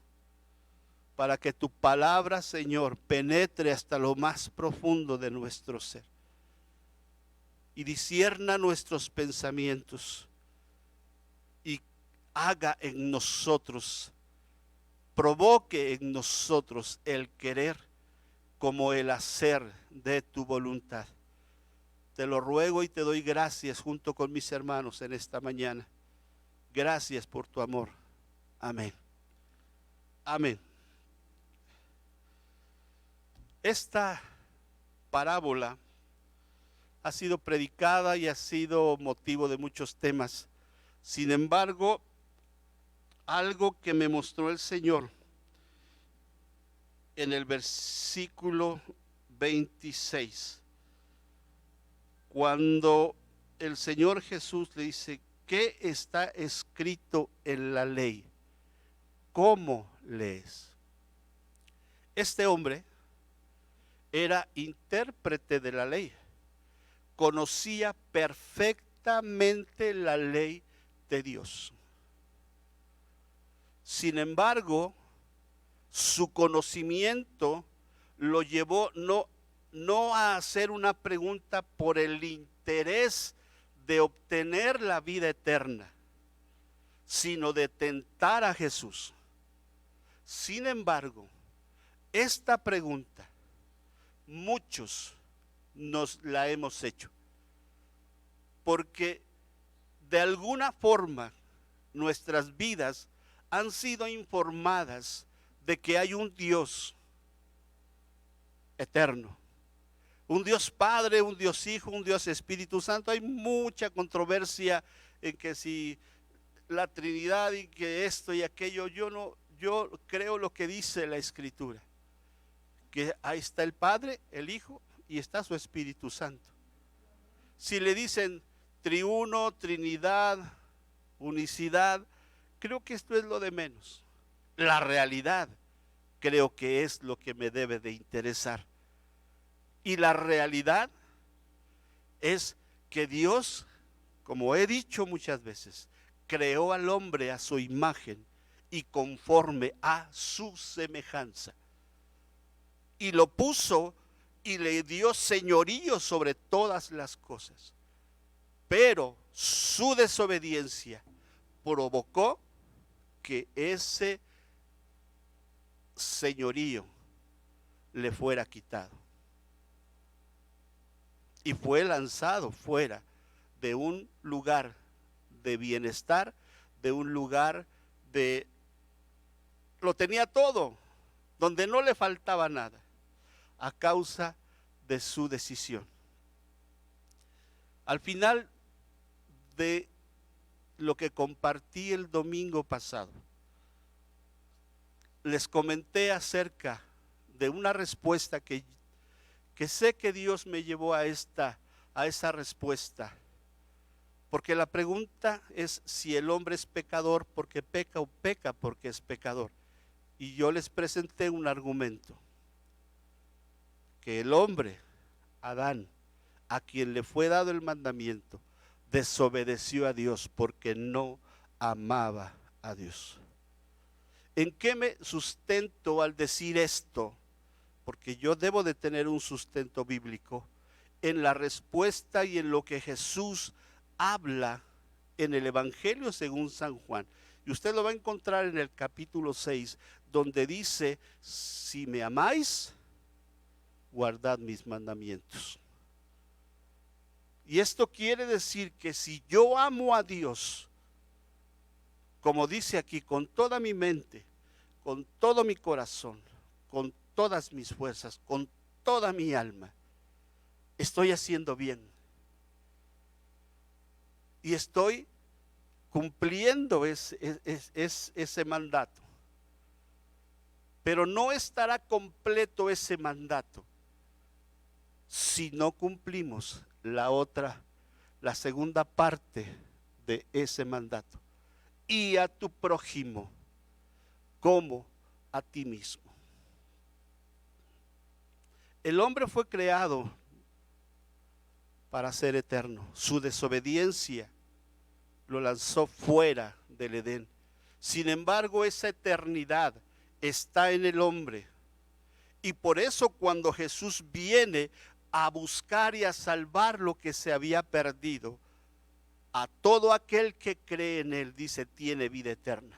para que tu palabra, Señor, penetre hasta lo más profundo de nuestro ser y discierna nuestros pensamientos y haga en nosotros, provoque en nosotros el querer como el hacer de tu voluntad. Te lo ruego y te doy gracias junto con mis hermanos en esta mañana. Gracias por tu amor. Amén. Amén. Esta parábola ha sido predicada y ha sido motivo de muchos temas. Sin embargo, algo que me mostró el Señor en el versículo 26, cuando el Señor Jesús le dice: ¿qué está escrito en la ley? ¿Cómo lees? Este hombre era intérprete de la ley, conocía perfectamente la ley de Dios. Sin embargo, su conocimiento lo llevó no a hacer una pregunta por el interés de obtener la vida eterna, sino de tentar a Jesús. Sin embargo, esta pregunta muchos nos la hemos hecho, porque de alguna forma nuestras vidas han sido informadas de que hay un Dios eterno, un Dios Padre, un Dios Hijo, un Dios Espíritu Santo. Hay mucha controversia en que si la Trinidad y que esto y aquello. Yo yo creo lo que dice la Escritura, que ahí está el Padre, el Hijo y está su Espíritu Santo. Si le dicen triuno, Trinidad, unicidad, creo que esto es lo de menos. La realidad creo que es lo que me debe de interesar. Y la realidad es que Dios, como he dicho muchas veces, creó al hombre a su imagen y conforme a su semejanza. Y lo puso y le dio señorío sobre todas las cosas. Pero su desobediencia provocó que ese señorío le fuera quitado. Y fue lanzado fuera de un lugar de bienestar, de un lugar de... Lo tenía todo, donde no le faltaba nada, a causa de su decisión. Al final de lo que compartí el domingo pasado, les comenté acerca de una respuesta que sé que Dios me llevó a esa respuesta. Porque la pregunta es si el hombre es pecador porque peca o peca porque es pecador. Y yo les presenté un argumento, que el hombre, Adán, a quien le fue dado el mandamiento, desobedeció a Dios porque no amaba a Dios. ¿En qué me sustento al decir esto? Porque yo debo de tener un sustento bíblico en la respuesta y en lo que Jesús habla en el Evangelio según San Juan. Y usted lo va a encontrar en el capítulo 6, donde dice: si me amáis, guardad mis mandamientos. Y esto quiere decir que si yo amo a Dios, como dice aquí, con toda mi mente, con todo mi corazón, con todas mis fuerzas, con toda mi alma, estoy haciendo bien. Y estoy cumpliendo ese mandato. Pero no estará completo ese mandato si no cumplimos la segunda parte de ese mandato. Y a tu prójimo como a ti mismo. El hombre fue creado para ser eterno. Su desobediencia lo lanzó fuera del Edén. Sin embargo, esa eternidad está en el hombre. Y por eso cuando Jesús viene a buscar y a salvar lo que se había perdido, a todo aquel que cree en él, dice, tiene vida eterna.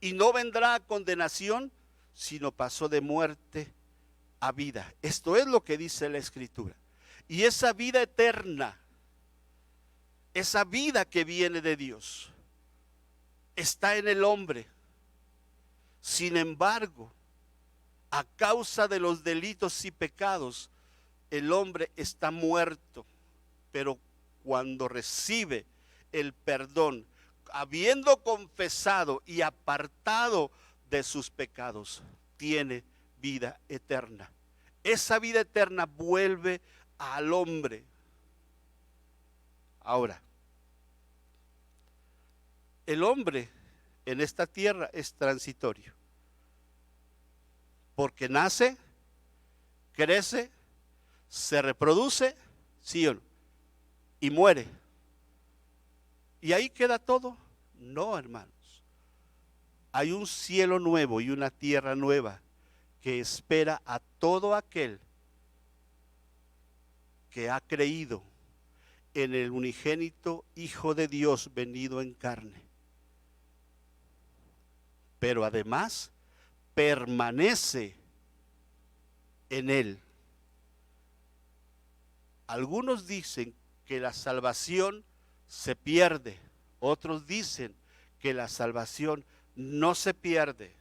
Y no vendrá a condenación, sino pasó de muerte a vida. Esto es lo que dice la Escritura. Y esa vida eterna, esa vida que viene de Dios, está en el hombre. Sin embargo, a causa de los delitos y pecados, el hombre está muerto. Pero cuando recibe el perdón, habiendo confesado y apartado de sus pecados, tiene vida eterna. Esa vida eterna vuelve al hombre. Ahora, el hombre en esta tierra es transitorio, porque nace, crece, se reproduce, ¿sí o no? Y muere. ¿Y ahí queda todo? No, hermanos. Hay un cielo nuevo y una tierra nueva que espera a todo aquel que ha creído en el unigénito Hijo de Dios venido en carne. Pero además permanece en él. Algunos dicen que la salvación se pierde, otros dicen que la salvación no se pierde.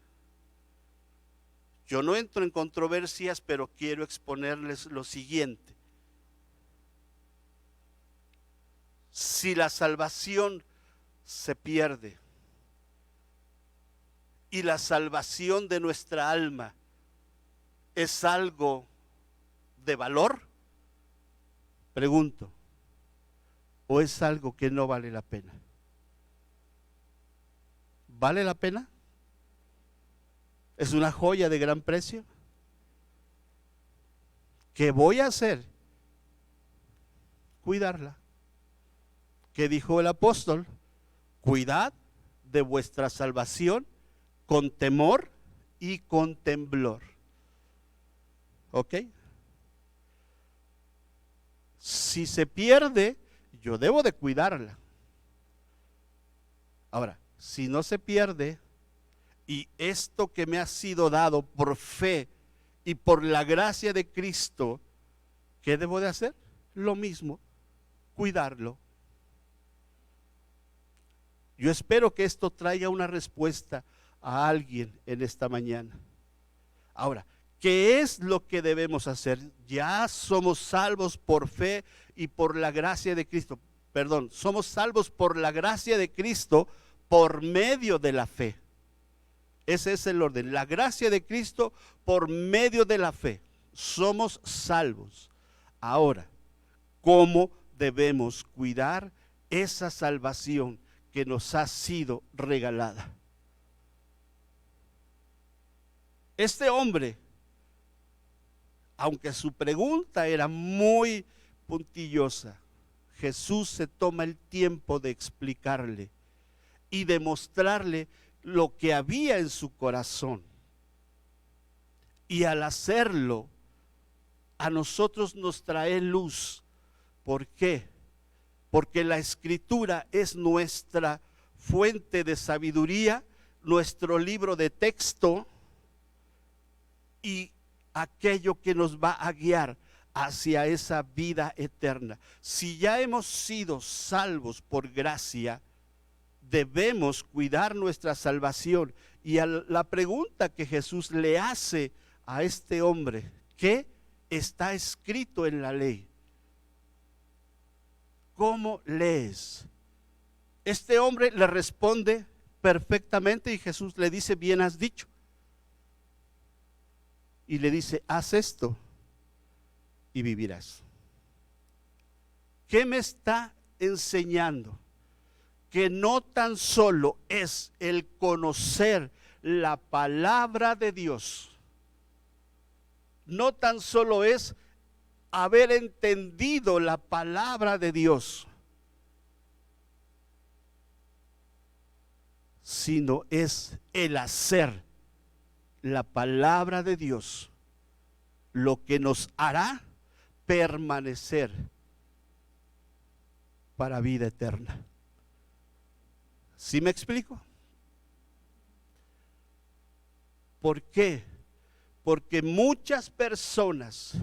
Yo no entro en controversias, pero quiero exponerles lo siguiente. Si la salvación se pierde, y la salvación de nuestra alma es algo de valor? Pregunto, ¿o es algo que no vale la pena? ¿Vale la pena? ¿Es una joya de gran precio? ¿Qué voy a hacer? Cuidarla. ¿Qué dijo el apóstol? Cuidad de vuestra salvación con temor y con temblor. ¿Ok? Si se pierde, yo debo de cuidarla. Ahora, si no se pierde, y esto que me ha sido dado por fe y por la gracia de Cristo, ¿qué debo de hacer? Lo mismo, cuidarlo. Yo espero que esto traiga una respuesta a alguien en esta mañana. Ahora, ¿qué es lo que debemos hacer? Ya somos salvos por fe y por la gracia de Cristo. Perdón, somos salvos por la gracia de Cristo por medio de la fe. Ese es el orden. La gracia de Cristo por medio de la fe. Somos salvos. Ahora, ¿cómo debemos cuidar esa salvación que nos ha sido regalada? Este hombre, aunque su pregunta era muy puntillosa, Jesús se toma el tiempo de explicarle y de mostrarle lo que había en su corazón. Y al hacerlo, a nosotros nos trae luz. ¿Por qué? Porque la Escritura es nuestra fuente de sabiduría, nuestro libro de texto y aquello que nos va a guiar hacia esa vida eterna. Si ya hemos sido salvos por gracia, debemos cuidar nuestra salvación. Y a la pregunta que Jesús le hace a este hombre, ¿qué está escrito en la ley? ¿Cómo lees? Este hombre le responde perfectamente y Jesús le dice, bien has dicho. Y le dice, haz esto y vivirás. ¿Qué me está enseñando? Que no tan solo es el conocer la palabra de Dios, no tan solo es haber entendido la palabra de Dios, sino es el hacer la palabra de Dios lo que nos hará permanecer para vida eterna. ¿Sí me explico? ¿Por qué? Porque muchas personas,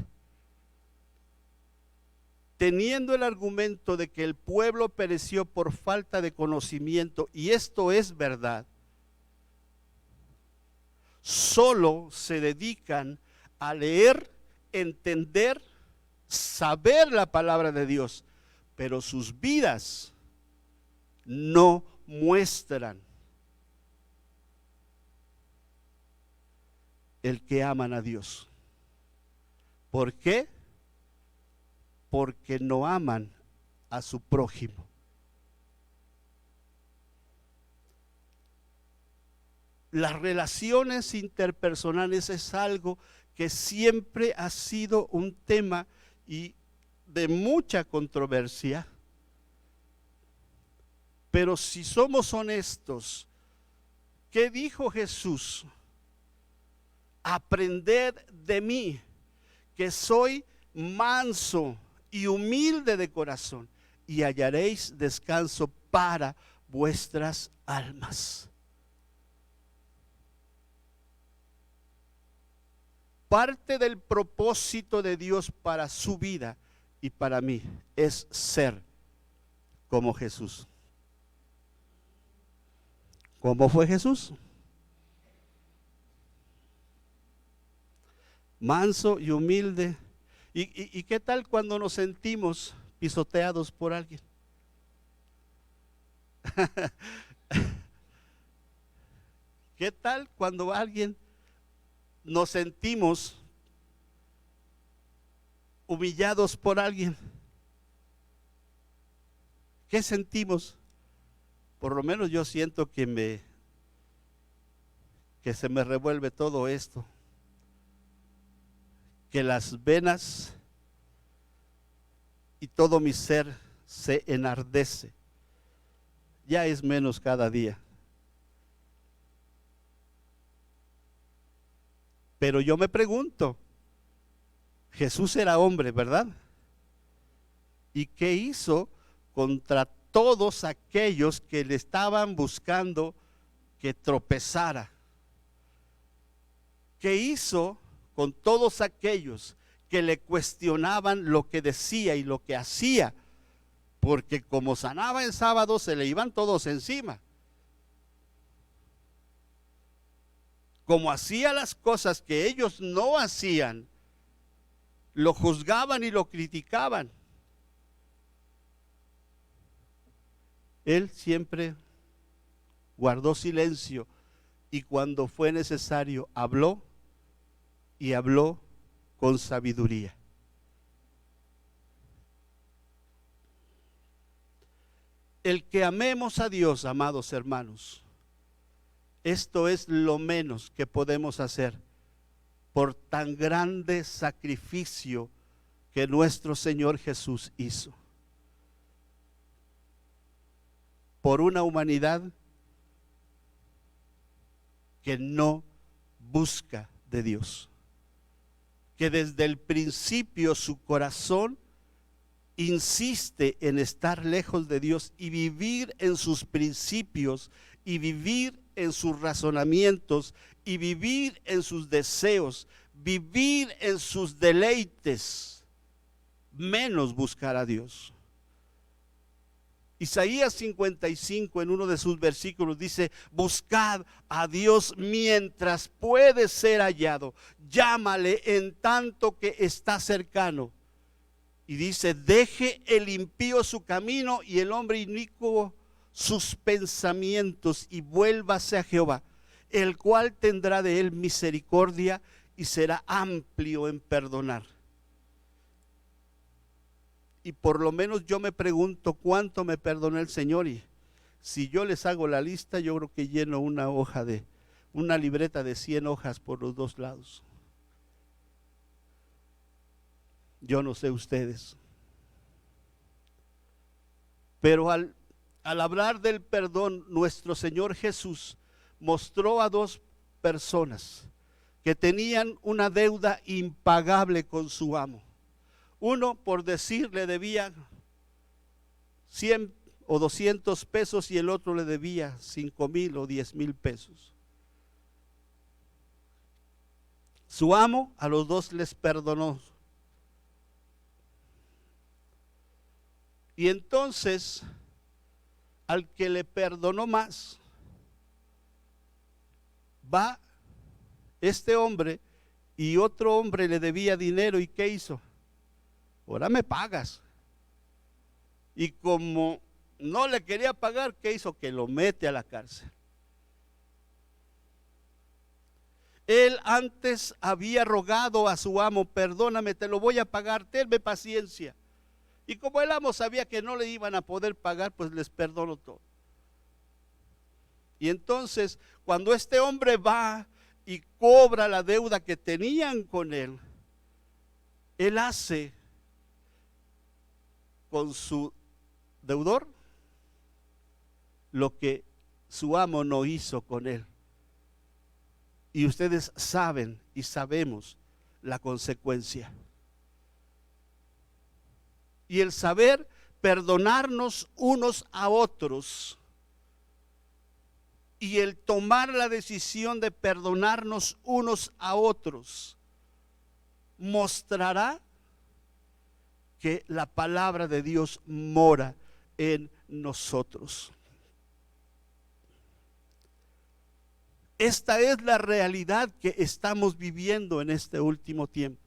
teniendo el argumento de que el pueblo pereció por falta de conocimiento, y esto es verdad, solo se dedican a leer, entender, saber la palabra de Dios, pero sus vidas no muestran el que aman a Dios. ¿Por qué? Porque no aman a su prójimo. Las relaciones interpersonales es algo que siempre ha sido un tema y de mucha controversia. Pero si somos honestos, ¿qué dijo Jesús? Aprended de mí, que soy manso y humilde de corazón, y hallaréis descanso para vuestras almas. Parte del propósito de Dios para su vida y para mí es ser como Jesús. ¿Cómo fue Jesús? Manso y humilde. ¿Y qué tal cuando nos sentimos pisoteados por alguien? ¿Qué tal cuando alguien nos sentimos humillados por alguien? ¿Qué sentimos? Por lo menos yo siento que se me revuelve todo esto, que las venas y todo mi ser se enardece. Ya es menos cada día. Pero yo me pregunto, Jesús era hombre, ¿verdad? ¿Y qué hizo contra todos aquellos que le estaban buscando que tropezara? ¿Qué hizo con todos aquellos que le cuestionaban lo que decía y lo que hacía? Porque como sanaba en sábado, se le iban todos encima. Como hacía las cosas que ellos no hacían, lo juzgaban y lo criticaban. Él siempre guardó silencio y cuando fue necesario habló, y habló con sabiduría. El que amemos a Dios, amados hermanos, esto es lo menos que podemos hacer por tan grande sacrificio que nuestro Señor Jesús hizo por una humanidad que no busca de Dios, que desde el principio su corazón insiste en estar lejos de Dios y vivir en sus principios y vivir en sus razonamientos y vivir en sus deseos, vivir en sus deleites, menos buscar a Dios. Isaías 55 en uno de sus versículos dice: buscad a Dios mientras puede ser hallado, llámale en tanto que está cercano. Y dice: deje el impío su camino y el hombre inicuo sus pensamientos, y vuélvase a Jehová, el cual tendrá de él misericordia y será amplio en perdonar. Y por lo menos yo me pregunto cuánto me perdonó el Señor, y si yo les hago la lista, yo creo que lleno una libreta de 100 hojas por los dos lados. Yo no sé ustedes, pero al hablar del perdón, nuestro Señor Jesús mostró a dos personas que tenían una deuda impagable con su amo. Uno, por decir, le debía 100 o 200 pesos y el otro le debía 5,000 o 10,000 pesos. Su amo a los dos les perdonó. Y entonces, al que le perdonó más, va este hombre y otro hombre le debía dinero. ¿Y qué hizo? Ahora me pagas. Y como no le quería pagar, ¿qué hizo? Que lo mete a la cárcel. Él antes había rogado a su amo: perdóname, te lo voy a pagar, tenme paciencia. Y como el amo sabía que no le iban a poder pagar, pues les perdonó todo. Y entonces, cuando este hombre va y cobra la deuda que tenían con él, él hace con su deudor lo que su amo no hizo con él. Y ustedes saben y sabemos la consecuencia. Y el saber perdonarnos unos a otros y el tomar la decisión de perdonarnos unos a otros mostrará que la palabra de Dios mora en nosotros. Esta es la realidad que estamos viviendo en este último tiempo.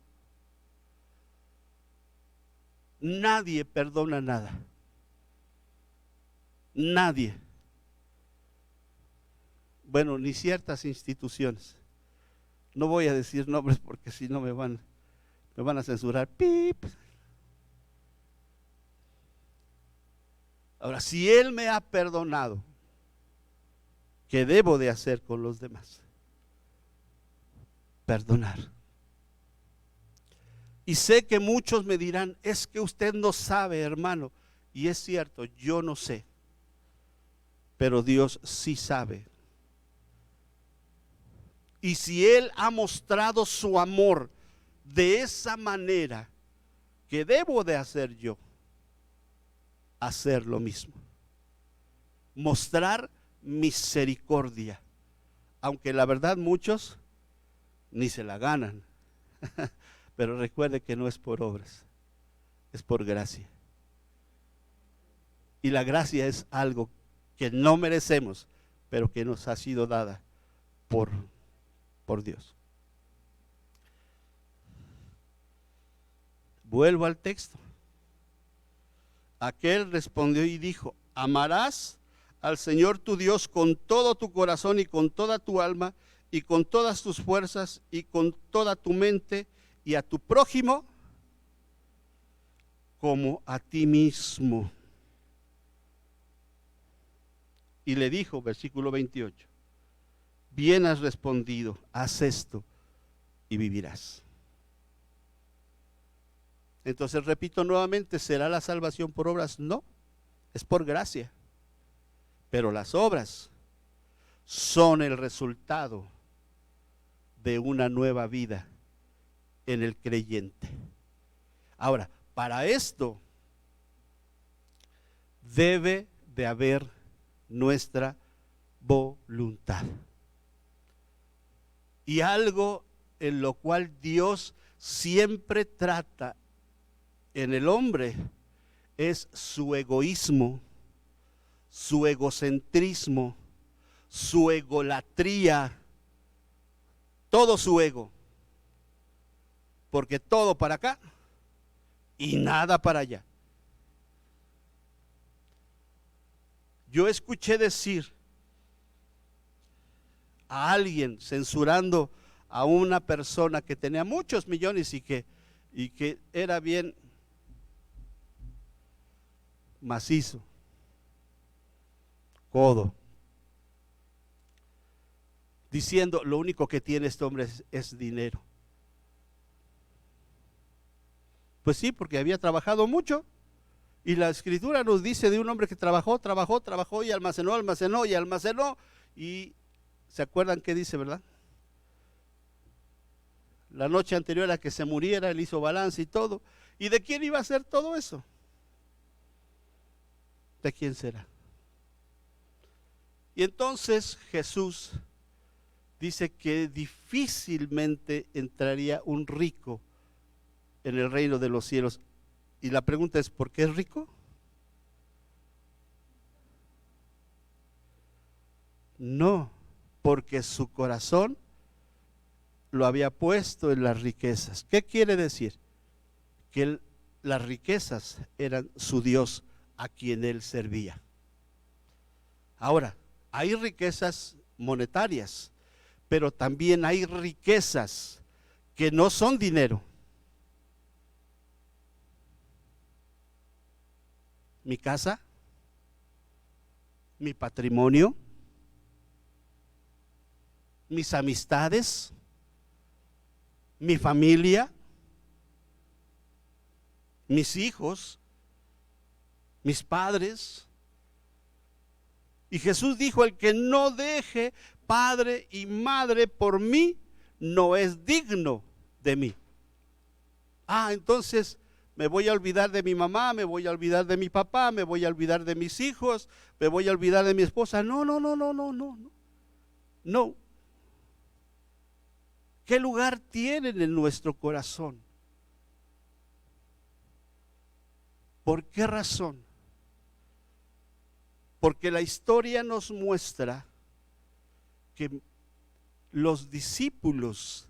Nadie perdona nada. Nadie. bueno, ni ciertas instituciones. No voy a decir nombres porque si no me van a censurar. ¡Pip! Ahora, si Él me ha perdonado, ¿qué debo de hacer con los demás? Perdonar. Y sé que muchos me dirán, es que usted no sabe, hermano. Y es cierto, yo no sé. Pero Dios sí sabe. Y si Él ha mostrado su amor de esa manera, ¿qué debo de hacer yo? Hacer lo mismo. Mostrar misericordia. Aunque la verdad muchos ni se la ganan. Pero recuerde que no es por obras, es por gracia. Y la gracia es algo que no merecemos, pero que nos ha sido dada por Dios. Vuelvo al texto. Aquel respondió y dijo: amarás al Señor tu Dios con todo tu corazón y con toda tu alma y con todas tus fuerzas y con toda tu mente, y a tu prójimo como a ti mismo. Y le dijo, versículo 28, bien has respondido, haz esto y vivirás. Entonces repito nuevamente, ¿será la salvación por obras? No, es por gracia. Pero las obras son el resultado de una nueva vida en el creyente. Ahora, para esto debe de haber nuestra voluntad. Y algo en lo cual Dios siempre trata en el hombre es su egoísmo, su egocentrismo, su egolatría, todo su ego. Porque todo para acá y nada para allá. Yo escuché decir a alguien censurando a una persona que tenía muchos millones y que era bien macizo, codo, diciendo: lo único que tiene este hombre es dinero. Pues sí, porque había trabajado mucho. Y la escritura nos dice de un hombre que trabajó y almacenó. Y ¿se acuerdan qué dice, verdad? La noche anterior a que se muriera, él hizo balance y todo. ¿Y de quién iba a ser todo eso? ¿De quién será? Y entonces Jesús dice que difícilmente entraría un rico en el reino de los cielos. Y la pregunta es, ¿por qué es rico? No, porque su corazón lo había puesto en las riquezas. ¿Qué quiere decir? Que las riquezas eran su Dios a quien él servía. Ahora, hay riquezas monetarias, pero también hay riquezas que no son dinero. Mi casa, mi patrimonio, mis amistades, mi familia, mis hijos, mis padres. Y Jesús dijo: el que no deje padre y madre por mí, no es digno de mí. Entonces me voy a olvidar de mi mamá, me voy a olvidar de mi papá, me voy a olvidar de mis hijos, me voy a olvidar de mi esposa. No. ¿Qué lugar tienen en nuestro corazón? ¿Por qué razón? Porque la historia nos muestra que los discípulos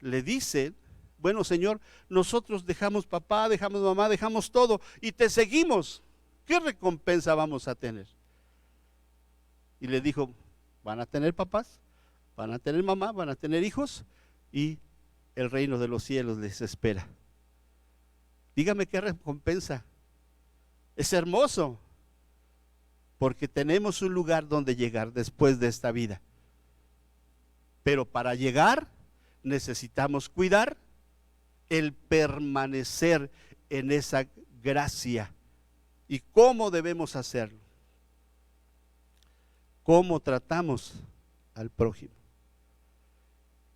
le dicen: bueno, Señor, nosotros dejamos papá, dejamos mamá, dejamos todo y te seguimos. ¿Qué recompensa vamos a tener? Y le dijo: van a tener papás, van a tener mamá, van a tener hijos y el reino de los cielos les espera. Dígame qué recompensa. Es hermoso, porque tenemos un lugar donde llegar después de esta vida. Pero para llegar necesitamos cuidar el permanecer en esa gracia. ¿Y cómo debemos hacerlo? ¿Cómo tratamos al prójimo?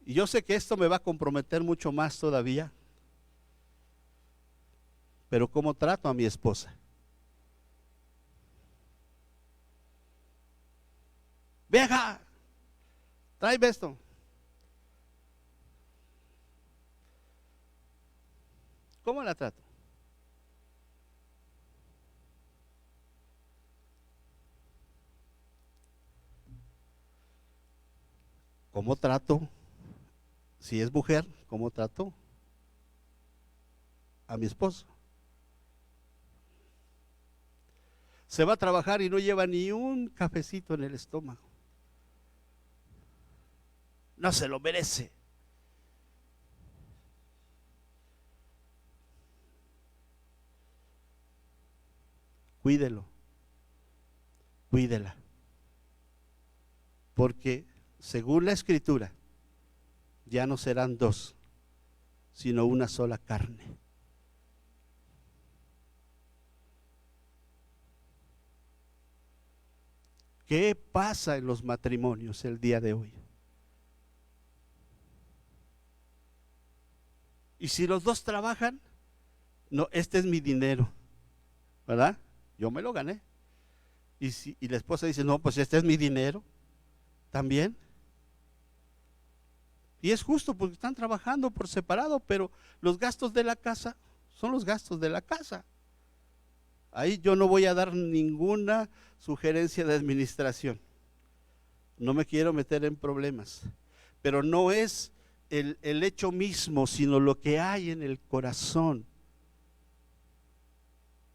Y yo sé que esto me va a comprometer mucho más todavía, pero ¿cómo trato a mi esposa? Vieja, tráeme esto. ¿Cómo la trato? ¿Cómo trato? Si es mujer, ¿cómo trato a mi esposo? Se va a trabajar y no lleva ni un cafecito en el estómago. No se lo merece. Cuídelo, cuídela. Porque según la Escritura, ya no serán dos, sino una sola carne. ¿Qué pasa en los matrimonios el día de hoy? Y si los dos trabajan, no, este es mi dinero, ¿verdad? Yo me lo gané. Y la esposa dice, no, pues este es mi dinero también. Y es justo porque están trabajando por separado, pero los gastos de la casa son los gastos de la casa. Ahí yo no voy a dar ninguna sugerencia de administración. No me quiero meter en problemas. Pero no es el hecho mismo, sino lo que hay en el corazón.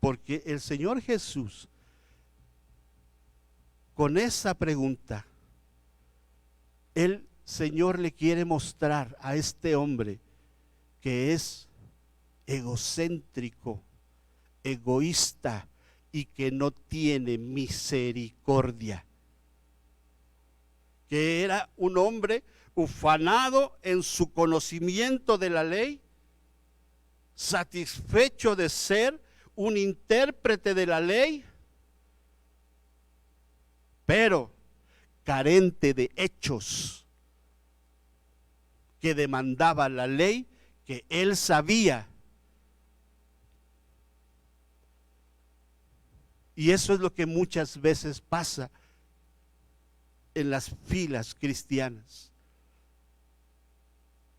Porque el Señor Jesús, con esa pregunta, el Señor le quiere mostrar a este hombre que es egocéntrico, egoísta y que no tiene misericordia. Que era un hombre ufanado en su conocimiento de la ley, satisfecho de ser un intérprete de la ley, pero carente de hechos que demandaba la ley, que él sabía. Y eso es lo que muchas veces pasa en las filas cristianas.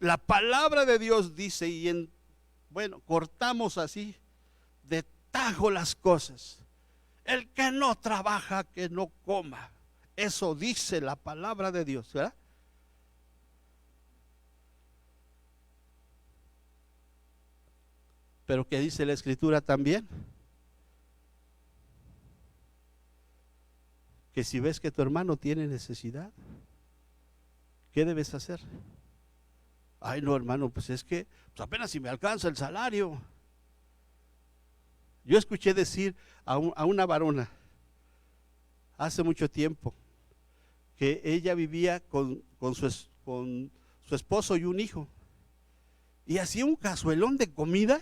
La palabra de Dios dice, bueno, cortamos así de tajo las cosas. El que no trabaja, que no coma. Eso dice la palabra de Dios, ¿verdad? Pero ¿qué dice la Escritura también? Que si ves que tu hermano tiene necesidad, ¿qué debes hacer? Ay, no, hermano, pues es que pues apenas si me alcanza el salario. Yo escuché decir a una varona hace mucho tiempo que ella vivía con su esposo y un hijo, y hacía un cazuelón de comida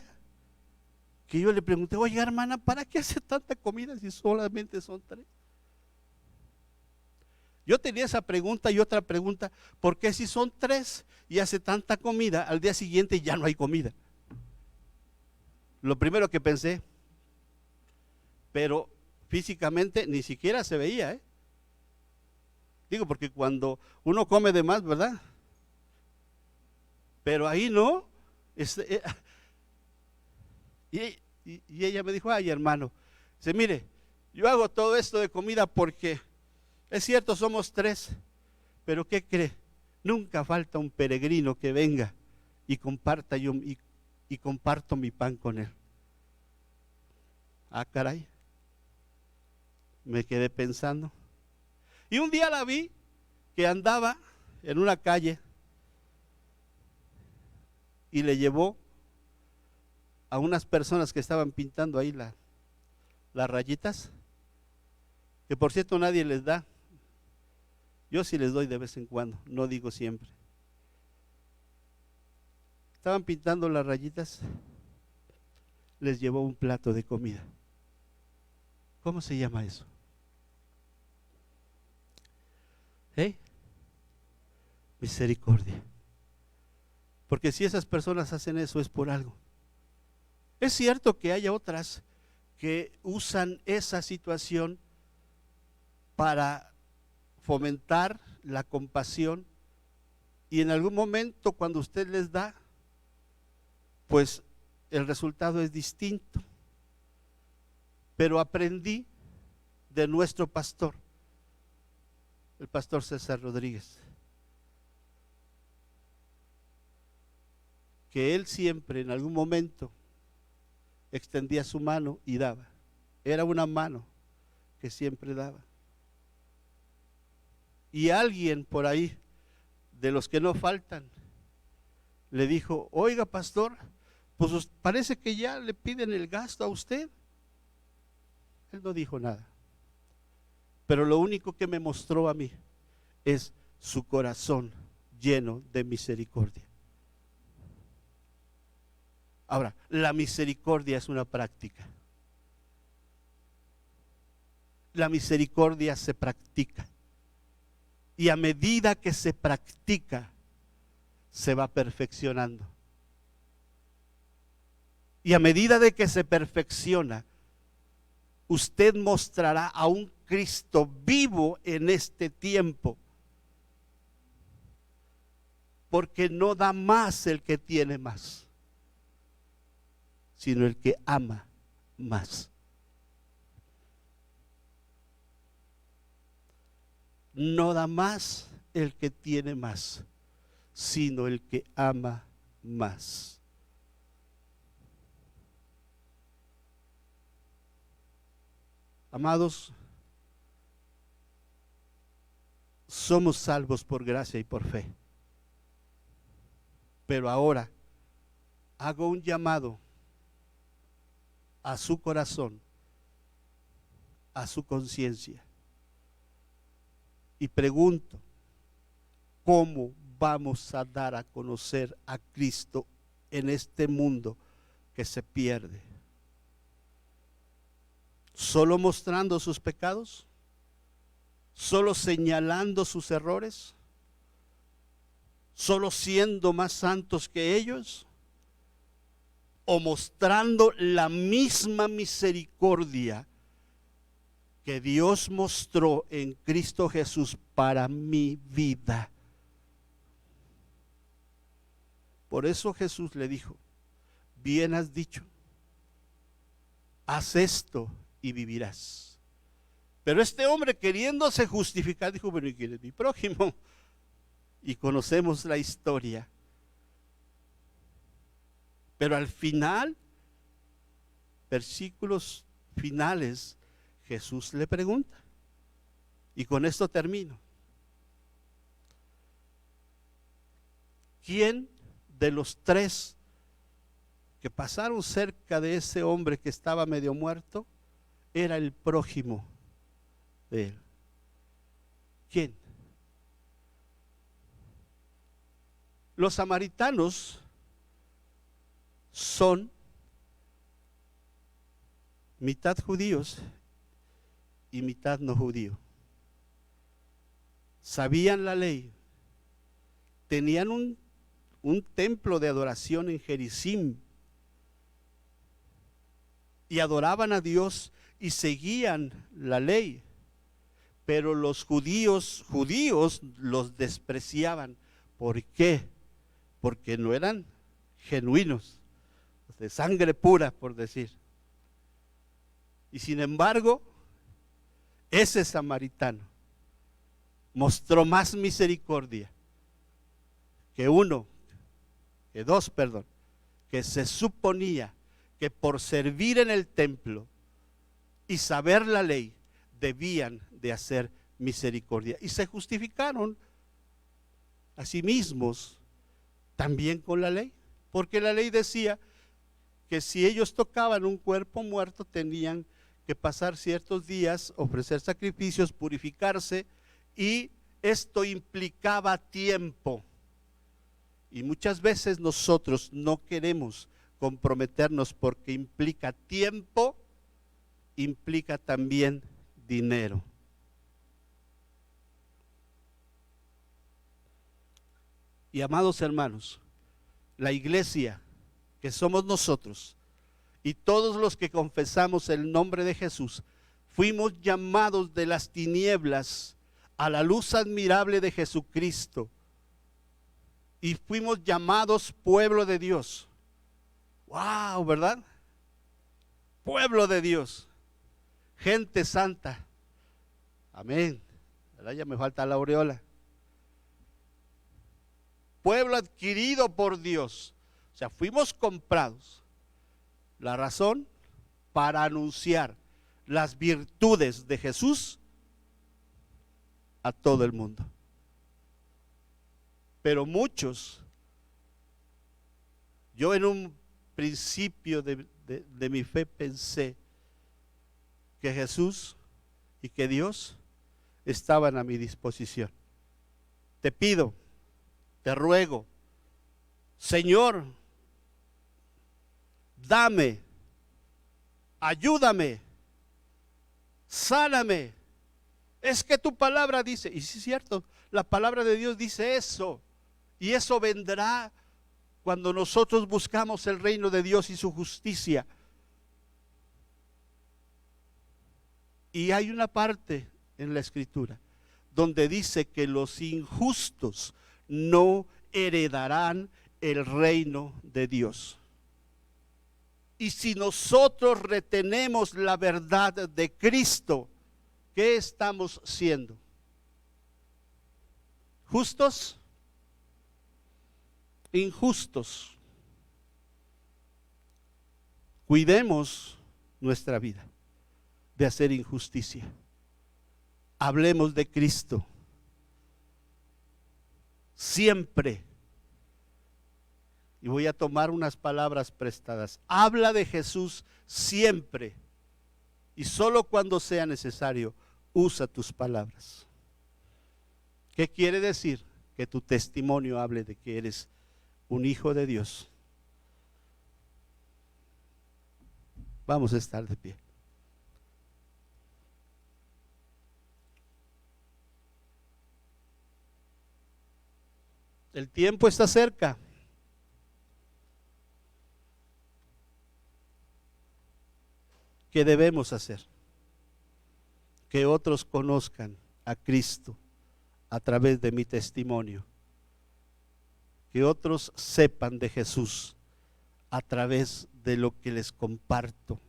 que yo le pregunté, oye hermana, ¿para qué hace tanta comida si solamente son 3? Yo tenía esa pregunta y otra pregunta, ¿por qué si son 3 y hace tanta comida, al día siguiente ya no hay comida? Lo primero que pensé, pero físicamente ni siquiera se veía, ¿eh? Digo, porque cuando uno come de más, ¿verdad? Pero ahí no. Y ella me dijo, ay hermano, dice, mire, yo hago todo esto de comida porque es cierto, somos 3, pero ¿qué cree? Nunca falta un peregrino que venga y comparta y comparto mi pan con él. Ah, caray. Me quedé pensando. Y un día la vi que andaba en una calle y le llevó a unas personas que estaban pintando ahí las rayitas, que por cierto nadie les da. Yo sí les doy de vez en cuando, no digo siempre. Estaban pintando las rayitas, les llevó un plato de comida. ¿Cómo se llama eso? Misericordia. Porque si esas personas hacen eso es por algo. Es cierto que haya otras que usan esa situación para fomentar la compasión, y en algún momento cuando usted les da, pues el resultado es distinto. Pero aprendí de nuestro pastor, el pastor César Rodríguez, que él siempre en algún momento extendía su mano y daba. Era una mano que siempre daba. Y alguien por ahí, de los que no faltan, le dijo: oiga, pastor, pues parece que ya le piden el gasto a usted. Él no dijo nada, pero lo único que me mostró a mí es su corazón lleno de misericordia. Ahora, la misericordia es una práctica. La misericordia se practica. Y a medida que se practica, se va perfeccionando. Y a medida de que se perfecciona, usted mostrará a un Cristo vivo en este tiempo. Porque no da más el que tiene más, sino el que ama más. No da más el que tiene más, sino el que ama más. Amados, somos salvos por gracia y por fe. Pero ahora hago un llamado a su corazón, a su conciencia, y pregunto: ¿cómo vamos a dar a conocer a Cristo en este mundo que se pierde? ¿Solo mostrando sus pecados? ¿Solo señalando sus errores? ¿Solo siendo más santos que ellos? ¿O mostrando la misma misericordia que Dios mostró en Cristo Jesús para mi vida? Por eso Jesús le dijo: bien has dicho, haz esto y vivirás. Pero este hombre, queriéndose justificar, dijo: bueno, ¿y quién es mi prójimo? Y conocemos la historia. Pero al final, versículos finales, Jesús le pregunta, y con esto termino: ¿quién de los tres que pasaron cerca de ese hombre que estaba medio muerto era el prójimo de él? ¿Quién? Los samaritanos son mitad judíos y mitad no judíos. Sabían la ley, tenían un templo de adoración en Gerizim y adoraban a Dios y seguían la ley, pero los judíos los despreciaban. ¿Por qué? Porque no eran genuinos, de sangre pura, por decir. Y sin embargo, ese samaritano mostró más misericordia que dos, que se suponía que por servir en el templo y saber la ley debían de hacer misericordia. Y se justificaron a sí mismos también con la ley, porque la ley decía que si ellos tocaban un cuerpo muerto tenían que pasar ciertos días, ofrecer sacrificios, purificarse, y esto implicaba tiempo. Y muchas veces nosotros no queremos comprometernos porque implica tiempo, implica también dinero. Y amados hermanos, la iglesia que somos nosotros y todos los que confesamos el nombre de Jesús, fuimos llamados de las tinieblas a la luz admirable de Jesucristo y fuimos llamados pueblo de Dios. ¡Wow! ¿Verdad? Pueblo de Dios, gente santa. Amén. ¿Verdad? Ya me falta la aureola. Pueblo adquirido por Dios. O sea, fuimos comprados. La razón, para anunciar las virtudes de Jesús a todo el mundo. Pero muchos, yo en un principio de mi fe pensé que Jesús y que Dios estaban a mi disposición. Te pido, te ruego, Señor, dame, ayúdame, sáname. Es que tu palabra dice, y sí es cierto, la palabra de Dios dice eso, y eso vendrá cuando nosotros buscamos el reino de Dios y su justicia. Y hay una parte en la Escritura donde dice que los injustos no heredarán el reino de Dios. Y si nosotros retenemos la verdad de Cristo, ¿qué estamos siendo? ¿Justos? Injustos. Cuidemos nuestra vida de hacer injusticia. Hablemos de Cristo siempre. Y voy a tomar unas palabras prestadas. Habla de Jesús siempre. Y solo cuando sea necesario, usa tus palabras. ¿Qué quiere decir? Que tu testimonio hable de que eres un hijo de Dios. Vamos a estar de pie. El tiempo está cerca. ¿Qué debemos hacer? Que otros conozcan a Cristo a través de mi testimonio. Que otros sepan de Jesús a través de lo que les comparto.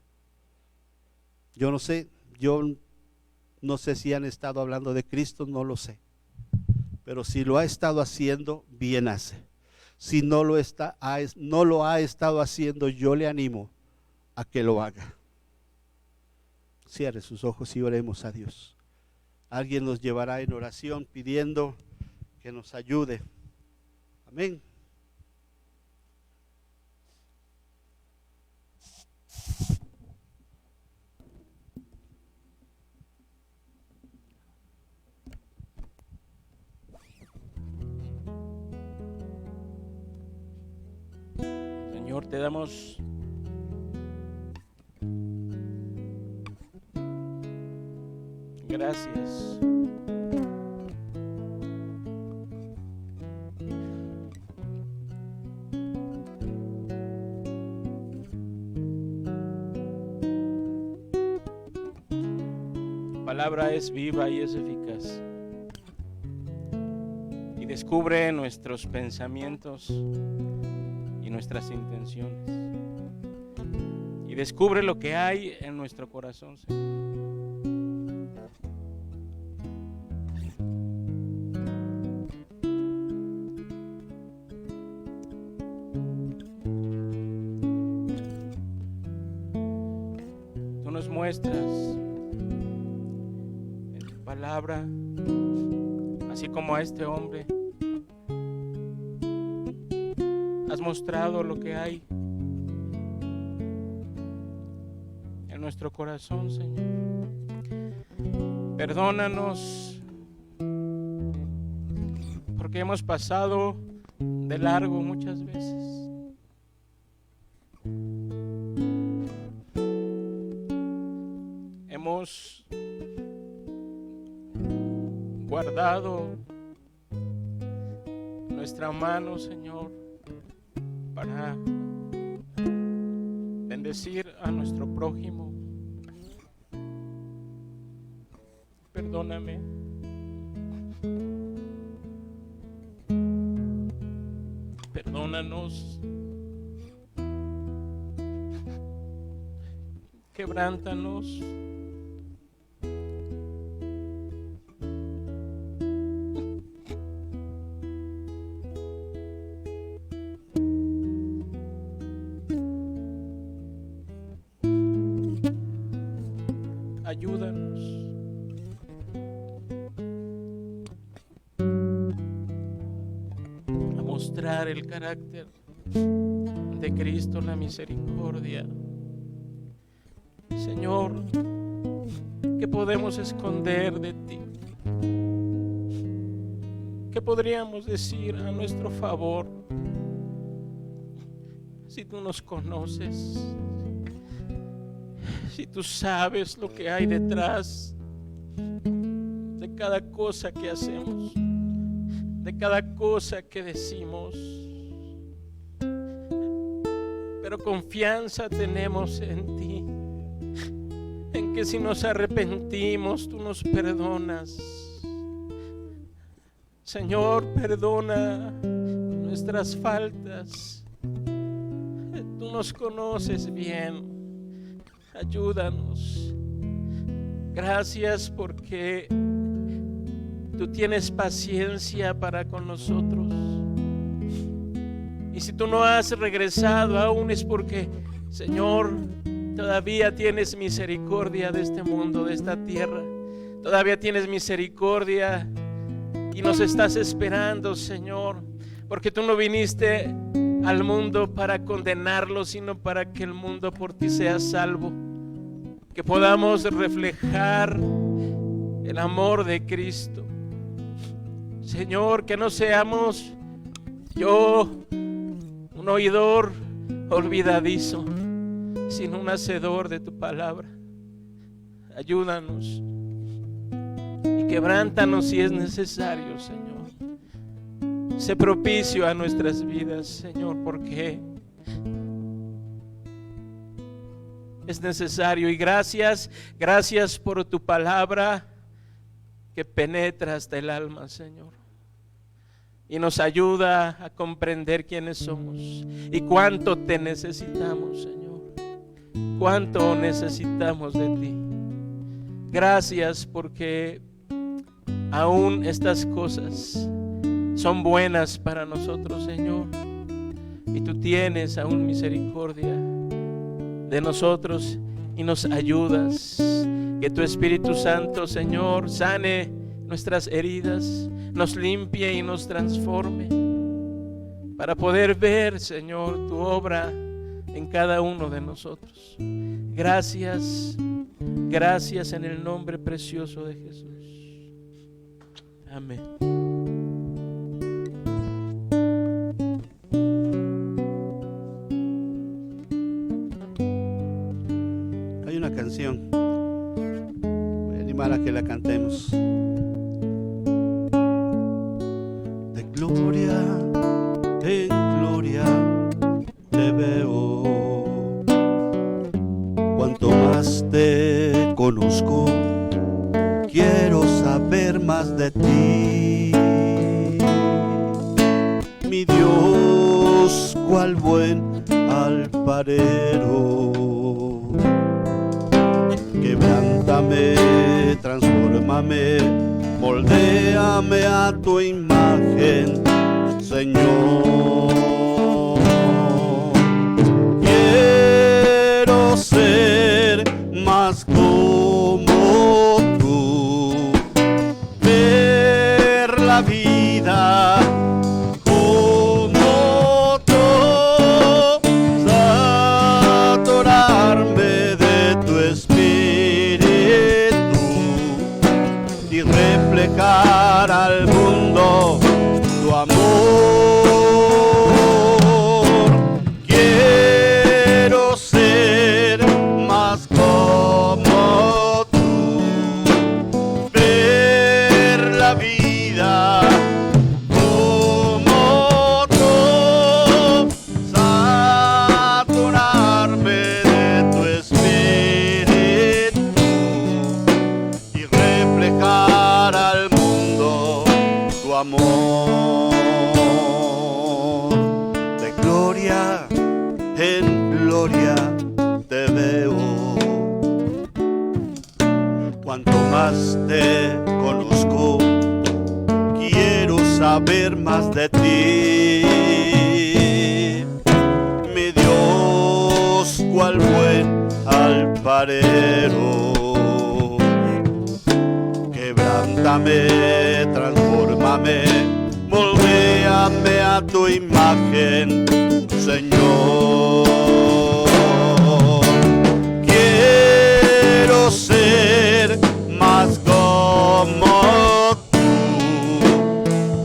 Yo no sé si han estado hablando de Cristo, no lo sé. Pero si lo ha estado haciendo, bien hace. Si no lo ha estado haciendo, yo le animo a que lo haga. Cierre sus ojos y oremos a Dios. Alguien nos llevará en oración pidiendo que nos ayude. Amén. Señor, te damos gracias. Tu palabra es viva y es eficaz. Y descubre nuestros pensamientos y nuestras intenciones. Y descubre lo que hay en nuestro corazón, Señor. Tú nos muestras en tu palabra palabra, así como a este hombre. Has mostrado lo que hay en nuestro corazón, Señor. Perdónanos porque hemos pasado de largo muchas veces. Hemos guardado nuestra mano, Señor, para bendecir a nuestro prójimo. Perdóname. Perdónanos. Quebrántanos. Ayúdanos a mostrar el carácter de Cristo, la misericordia. Señor, ¿qué podemos esconder de ti? ¿Qué podríamos decir a nuestro favor si tú nos conoces? Si tú sabes lo que hay detrás de cada cosa que hacemos, de cada cosa que decimos. Pero confianza tenemos en ti, en que si nos arrepentimos, tú nos perdonas. Señor, perdona nuestras faltas. Tú nos conoces bien. Ayúdanos. Gracias porque tú tienes paciencia para con nosotros. Y si tú no has regresado aún es porque, Señor, todavía tienes misericordia de este mundo, de esta tierra. Todavía tienes misericordia y nos estás esperando, Señor, porque tú no viniste al mundo para condenarlo, sino para que el mundo por ti sea salvo. Que podamos reflejar el amor de Cristo. Señor, que no seamos yo un oidor olvidadizo, sino un hacedor de tu palabra. Ayúdanos y quebrántanos si es necesario, Señor. Sé propicio a nuestras vidas, Señor, porque es necesario. Y gracias por tu palabra que penetra hasta el alma, Señor, y nos ayuda a comprender quiénes somos y cuánto te necesitamos, Señor, cuánto necesitamos de ti. Gracias porque aún estas cosas son buenas para nosotros, Señor, y tú tienes aún misericordia de nosotros y nos ayudas. Que tu Espíritu Santo, Señor, sane nuestras heridas, nos limpie y nos transforme para poder ver, Señor, tu obra en cada uno de nosotros. Gracias en el nombre precioso de Jesús. Amén. Una canción, voy a animar a que la cantemos. De gloria en gloria te veo, cuanto más te conozco, quiero saber más de ti. Mi Dios, cual buen alfarero, quebrántame, transfórmame, moldéame a tu imagen, Señor. Quiero ser más como tú, gloria te veo. Cuanto más te conozco, quiero saber más de ti. Mi Dios, cual buen alfarero, quebrántame, transfórmame, moldéame a tu imagen, Señor. Quiero ser más como tú,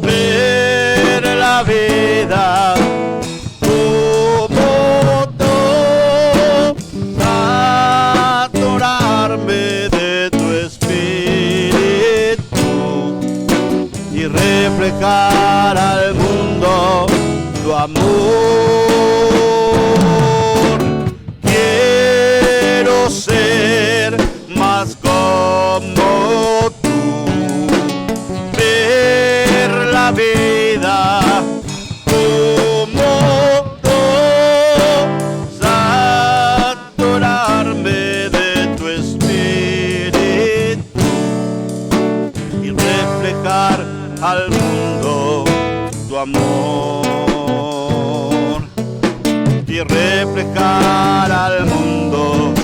ver la vida como tú, adorarme de tu espíritu y reflejar al mundo tu amor. Quiero ser más como tú, ver la vida como tú, adorarme de tu espíritu y reflejar al mundo tu amor, y reflejar al mundo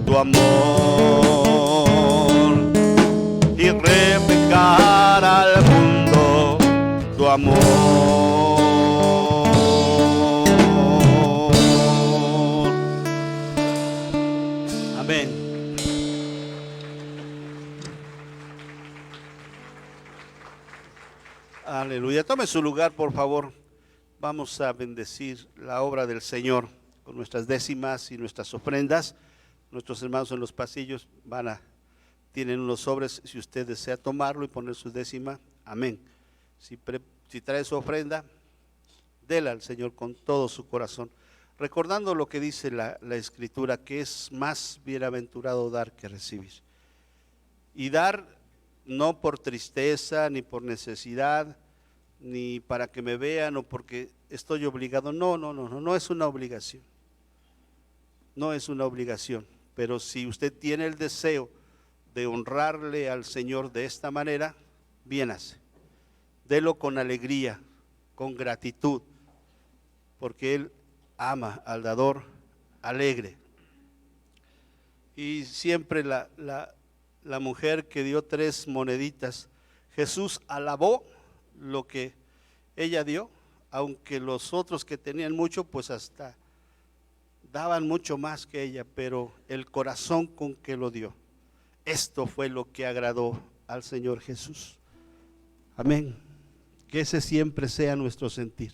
tu amor, y reflejar al mundo tu amor. Amén. Aleluya. Tome su lugar, por favor. Vamos a bendecir la obra del Señor con nuestras décimas y nuestras ofrendas. Nuestros hermanos en los pasillos tienen unos sobres, si usted desea tomarlo y poner su décima, amén. Si trae su ofrenda, déla al Señor con todo su corazón, recordando lo que dice la Escritura, que es más bienaventurado dar que recibir. Y dar no por tristeza, ni por necesidad, ni para que me vean o porque estoy obligado. No es una obligación. No es una obligación. Pero si usted tiene el deseo de honrarle al Señor de esta manera, bien hace. Delo con alegría, con gratitud, porque Él ama al dador alegre. Y siempre la mujer que dio 3 moneditas, Jesús alabó lo que ella dio, aunque los otros que tenían mucho, pues hasta daban mucho más que ella, pero el corazón con que lo dio, esto fue lo que agradó al Señor Jesús. Amén. Que ese siempre sea nuestro sentir,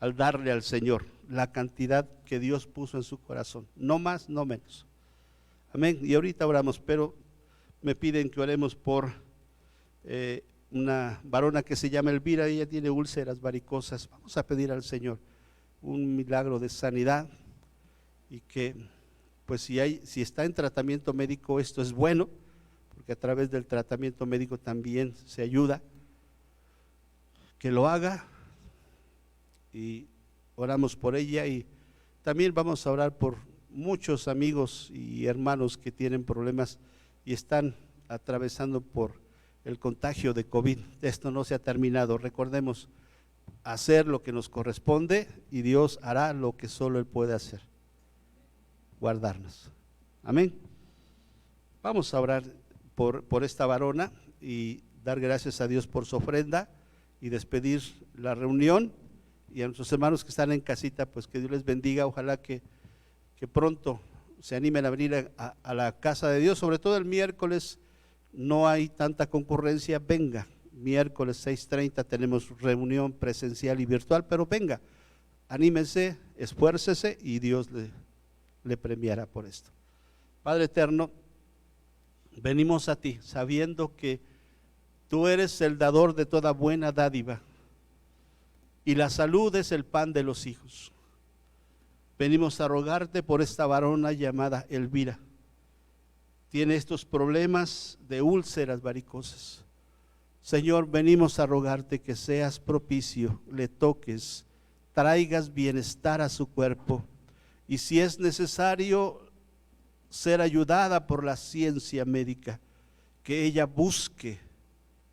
al darle al Señor la cantidad que Dios puso en su corazón, no más, no menos. Amén. Y ahorita oramos, pero me piden que oremos por una varona que se llama Elvira. Ella tiene úlceras varicosas. Vamos a pedir al Señor un milagro de sanidad, y que pues si está en tratamiento médico, esto es bueno, porque a través del tratamiento médico también se ayuda, que lo haga, y oramos por ella. Y también vamos a orar por muchos amigos y hermanos que tienen problemas y están atravesando por el contagio de COVID. Esto no se ha terminado. Recordemos hacer lo que nos corresponde y Dios hará lo que solo Él puede hacer: guardarnos. Amén. Vamos a orar por esta varona y dar gracias a Dios por su ofrenda y despedir la reunión. Y a nuestros hermanos que están en casita, pues que Dios les bendiga. Ojalá que pronto se animen a venir a la casa de Dios, sobre todo el miércoles. No hay tanta concurrencia, venga. Miércoles 6:30 tenemos reunión presencial y virtual, pero venga, anímense, esfuércese y Dios le premiará por esto. Padre eterno, venimos a ti sabiendo que tú eres el dador de toda buena dádiva y la salud es el pan de los hijos. Venimos a rogarte por esta varona llamada Elvira. Tiene estos problemas de úlceras varicosas. Señor, venimos a rogarte que seas propicio, le toques, traigas bienestar a su cuerpo y si es necesario ser ayudada por la ciencia médica, que ella busque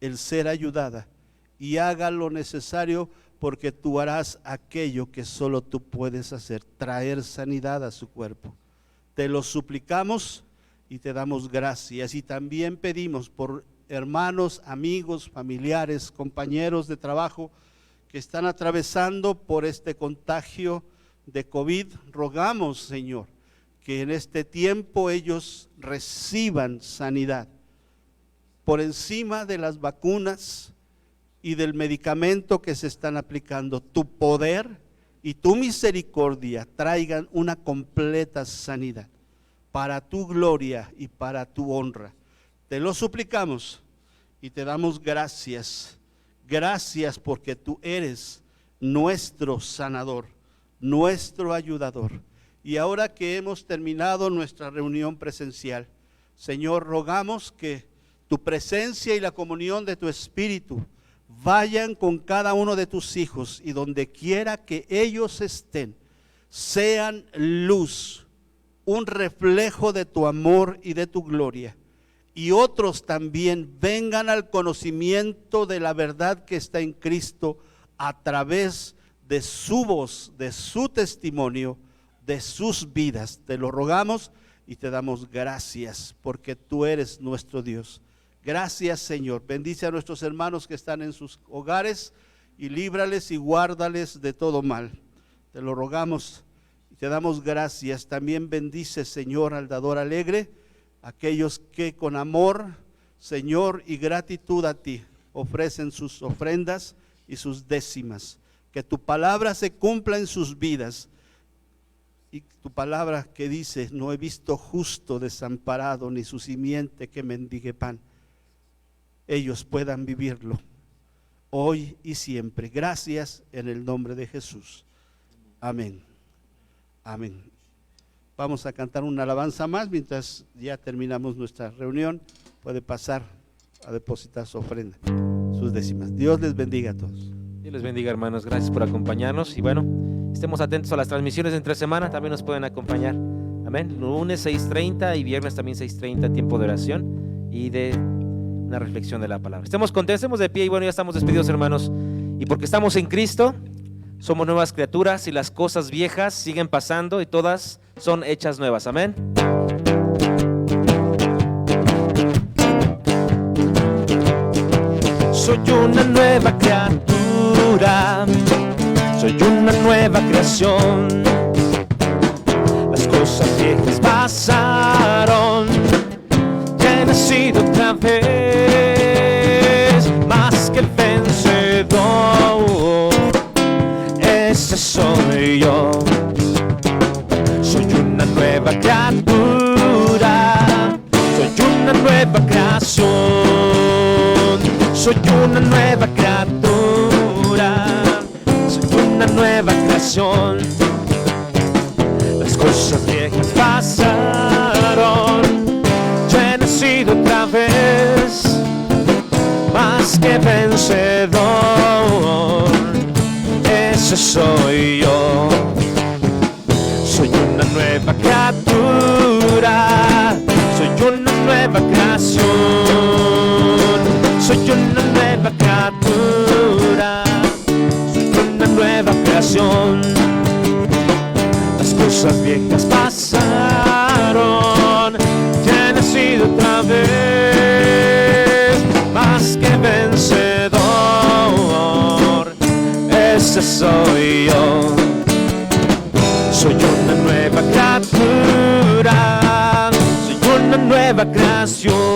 el ser ayudada y haga lo necesario, porque tú harás aquello que solo tú puedes hacer, traer sanidad a su cuerpo. Te lo suplicamos y te damos gracias, y también pedimos por hermanos, amigos, familiares, compañeros de trabajo que están atravesando por este contagio de COVID. Rogamos, Señor, que en este tiempo ellos reciban sanidad por encima de las vacunas y del medicamento que se están aplicando. Tu poder y tu misericordia traigan una completa sanidad para tu gloria y para tu honra. Te lo suplicamos y te damos gracias. Gracias porque tú eres nuestro sanador, nuestro ayudador. Y ahora que hemos terminado nuestra reunión presencial, Señor, rogamos que tu presencia y la comunión de tu Espíritu vayan con cada uno de tus hijos, y donde quiera que ellos estén, sean luz, un reflejo de tu amor y de tu gloria, y otros también vengan al conocimiento de la verdad que está en Cristo a través de su voz, de su testimonio, de sus vidas. Te lo rogamos y te damos gracias porque tú eres nuestro Dios. Gracias, Señor. Bendice a nuestros hermanos que están en sus hogares y líbrales y guárdales de todo mal. Te lo rogamos y te damos gracias. También bendice, Señor, al dador alegre, aquellos que con amor, Señor, y gratitud a ti ofrecen sus ofrendas y sus décimas. Que tu palabra se cumpla en sus vidas. Y tu palabra que dice: no he visto justo desamparado, ni su simiente que mendigue pan. Ellos puedan vivirlo hoy y siempre. Gracias en el nombre de Jesús. Amén. Amén. Vamos a cantar una alabanza más mientras ya terminamos nuestra reunión. Puede pasar a depositar su ofrenda, sus décimas. Dios les bendiga a todos. Dios les bendiga, hermanos. Gracias por acompañarnos. Y bueno, estemos atentos a las transmisiones entre semana. También nos pueden acompañar. Amén. Lunes 6:30 y viernes también 6:30, tiempo de oración y de una reflexión de la palabra. Estemos contentos, estemos de pie y bueno, ya estamos despedidos, hermanos. Y porque estamos en Cristo, somos nuevas criaturas y las cosas viejas siguen pasando y todas son hechas nuevas. Amén. Soy una nueva criatura, soy una nueva creación. Las cosas viejas pasaron, ya he nacido otra vez, más que el vencedor. Ese soy yo. Soy una nueva criatura, soy una nueva creación. Soy una nueva criatura, soy una nueva creación. Las cosas viejas pasaron, ya he nacido otra vez, más que vencedor. Ese soy yo. Soy una nueva criatura, soy una nueva creación. Soy una nueva criatura, soy una nueva creación. Las cosas viejas pasaron, ya he nacido otra vez, más que vencedor. Ese soy yo. Soy una nueva criatura, soy una nueva creación.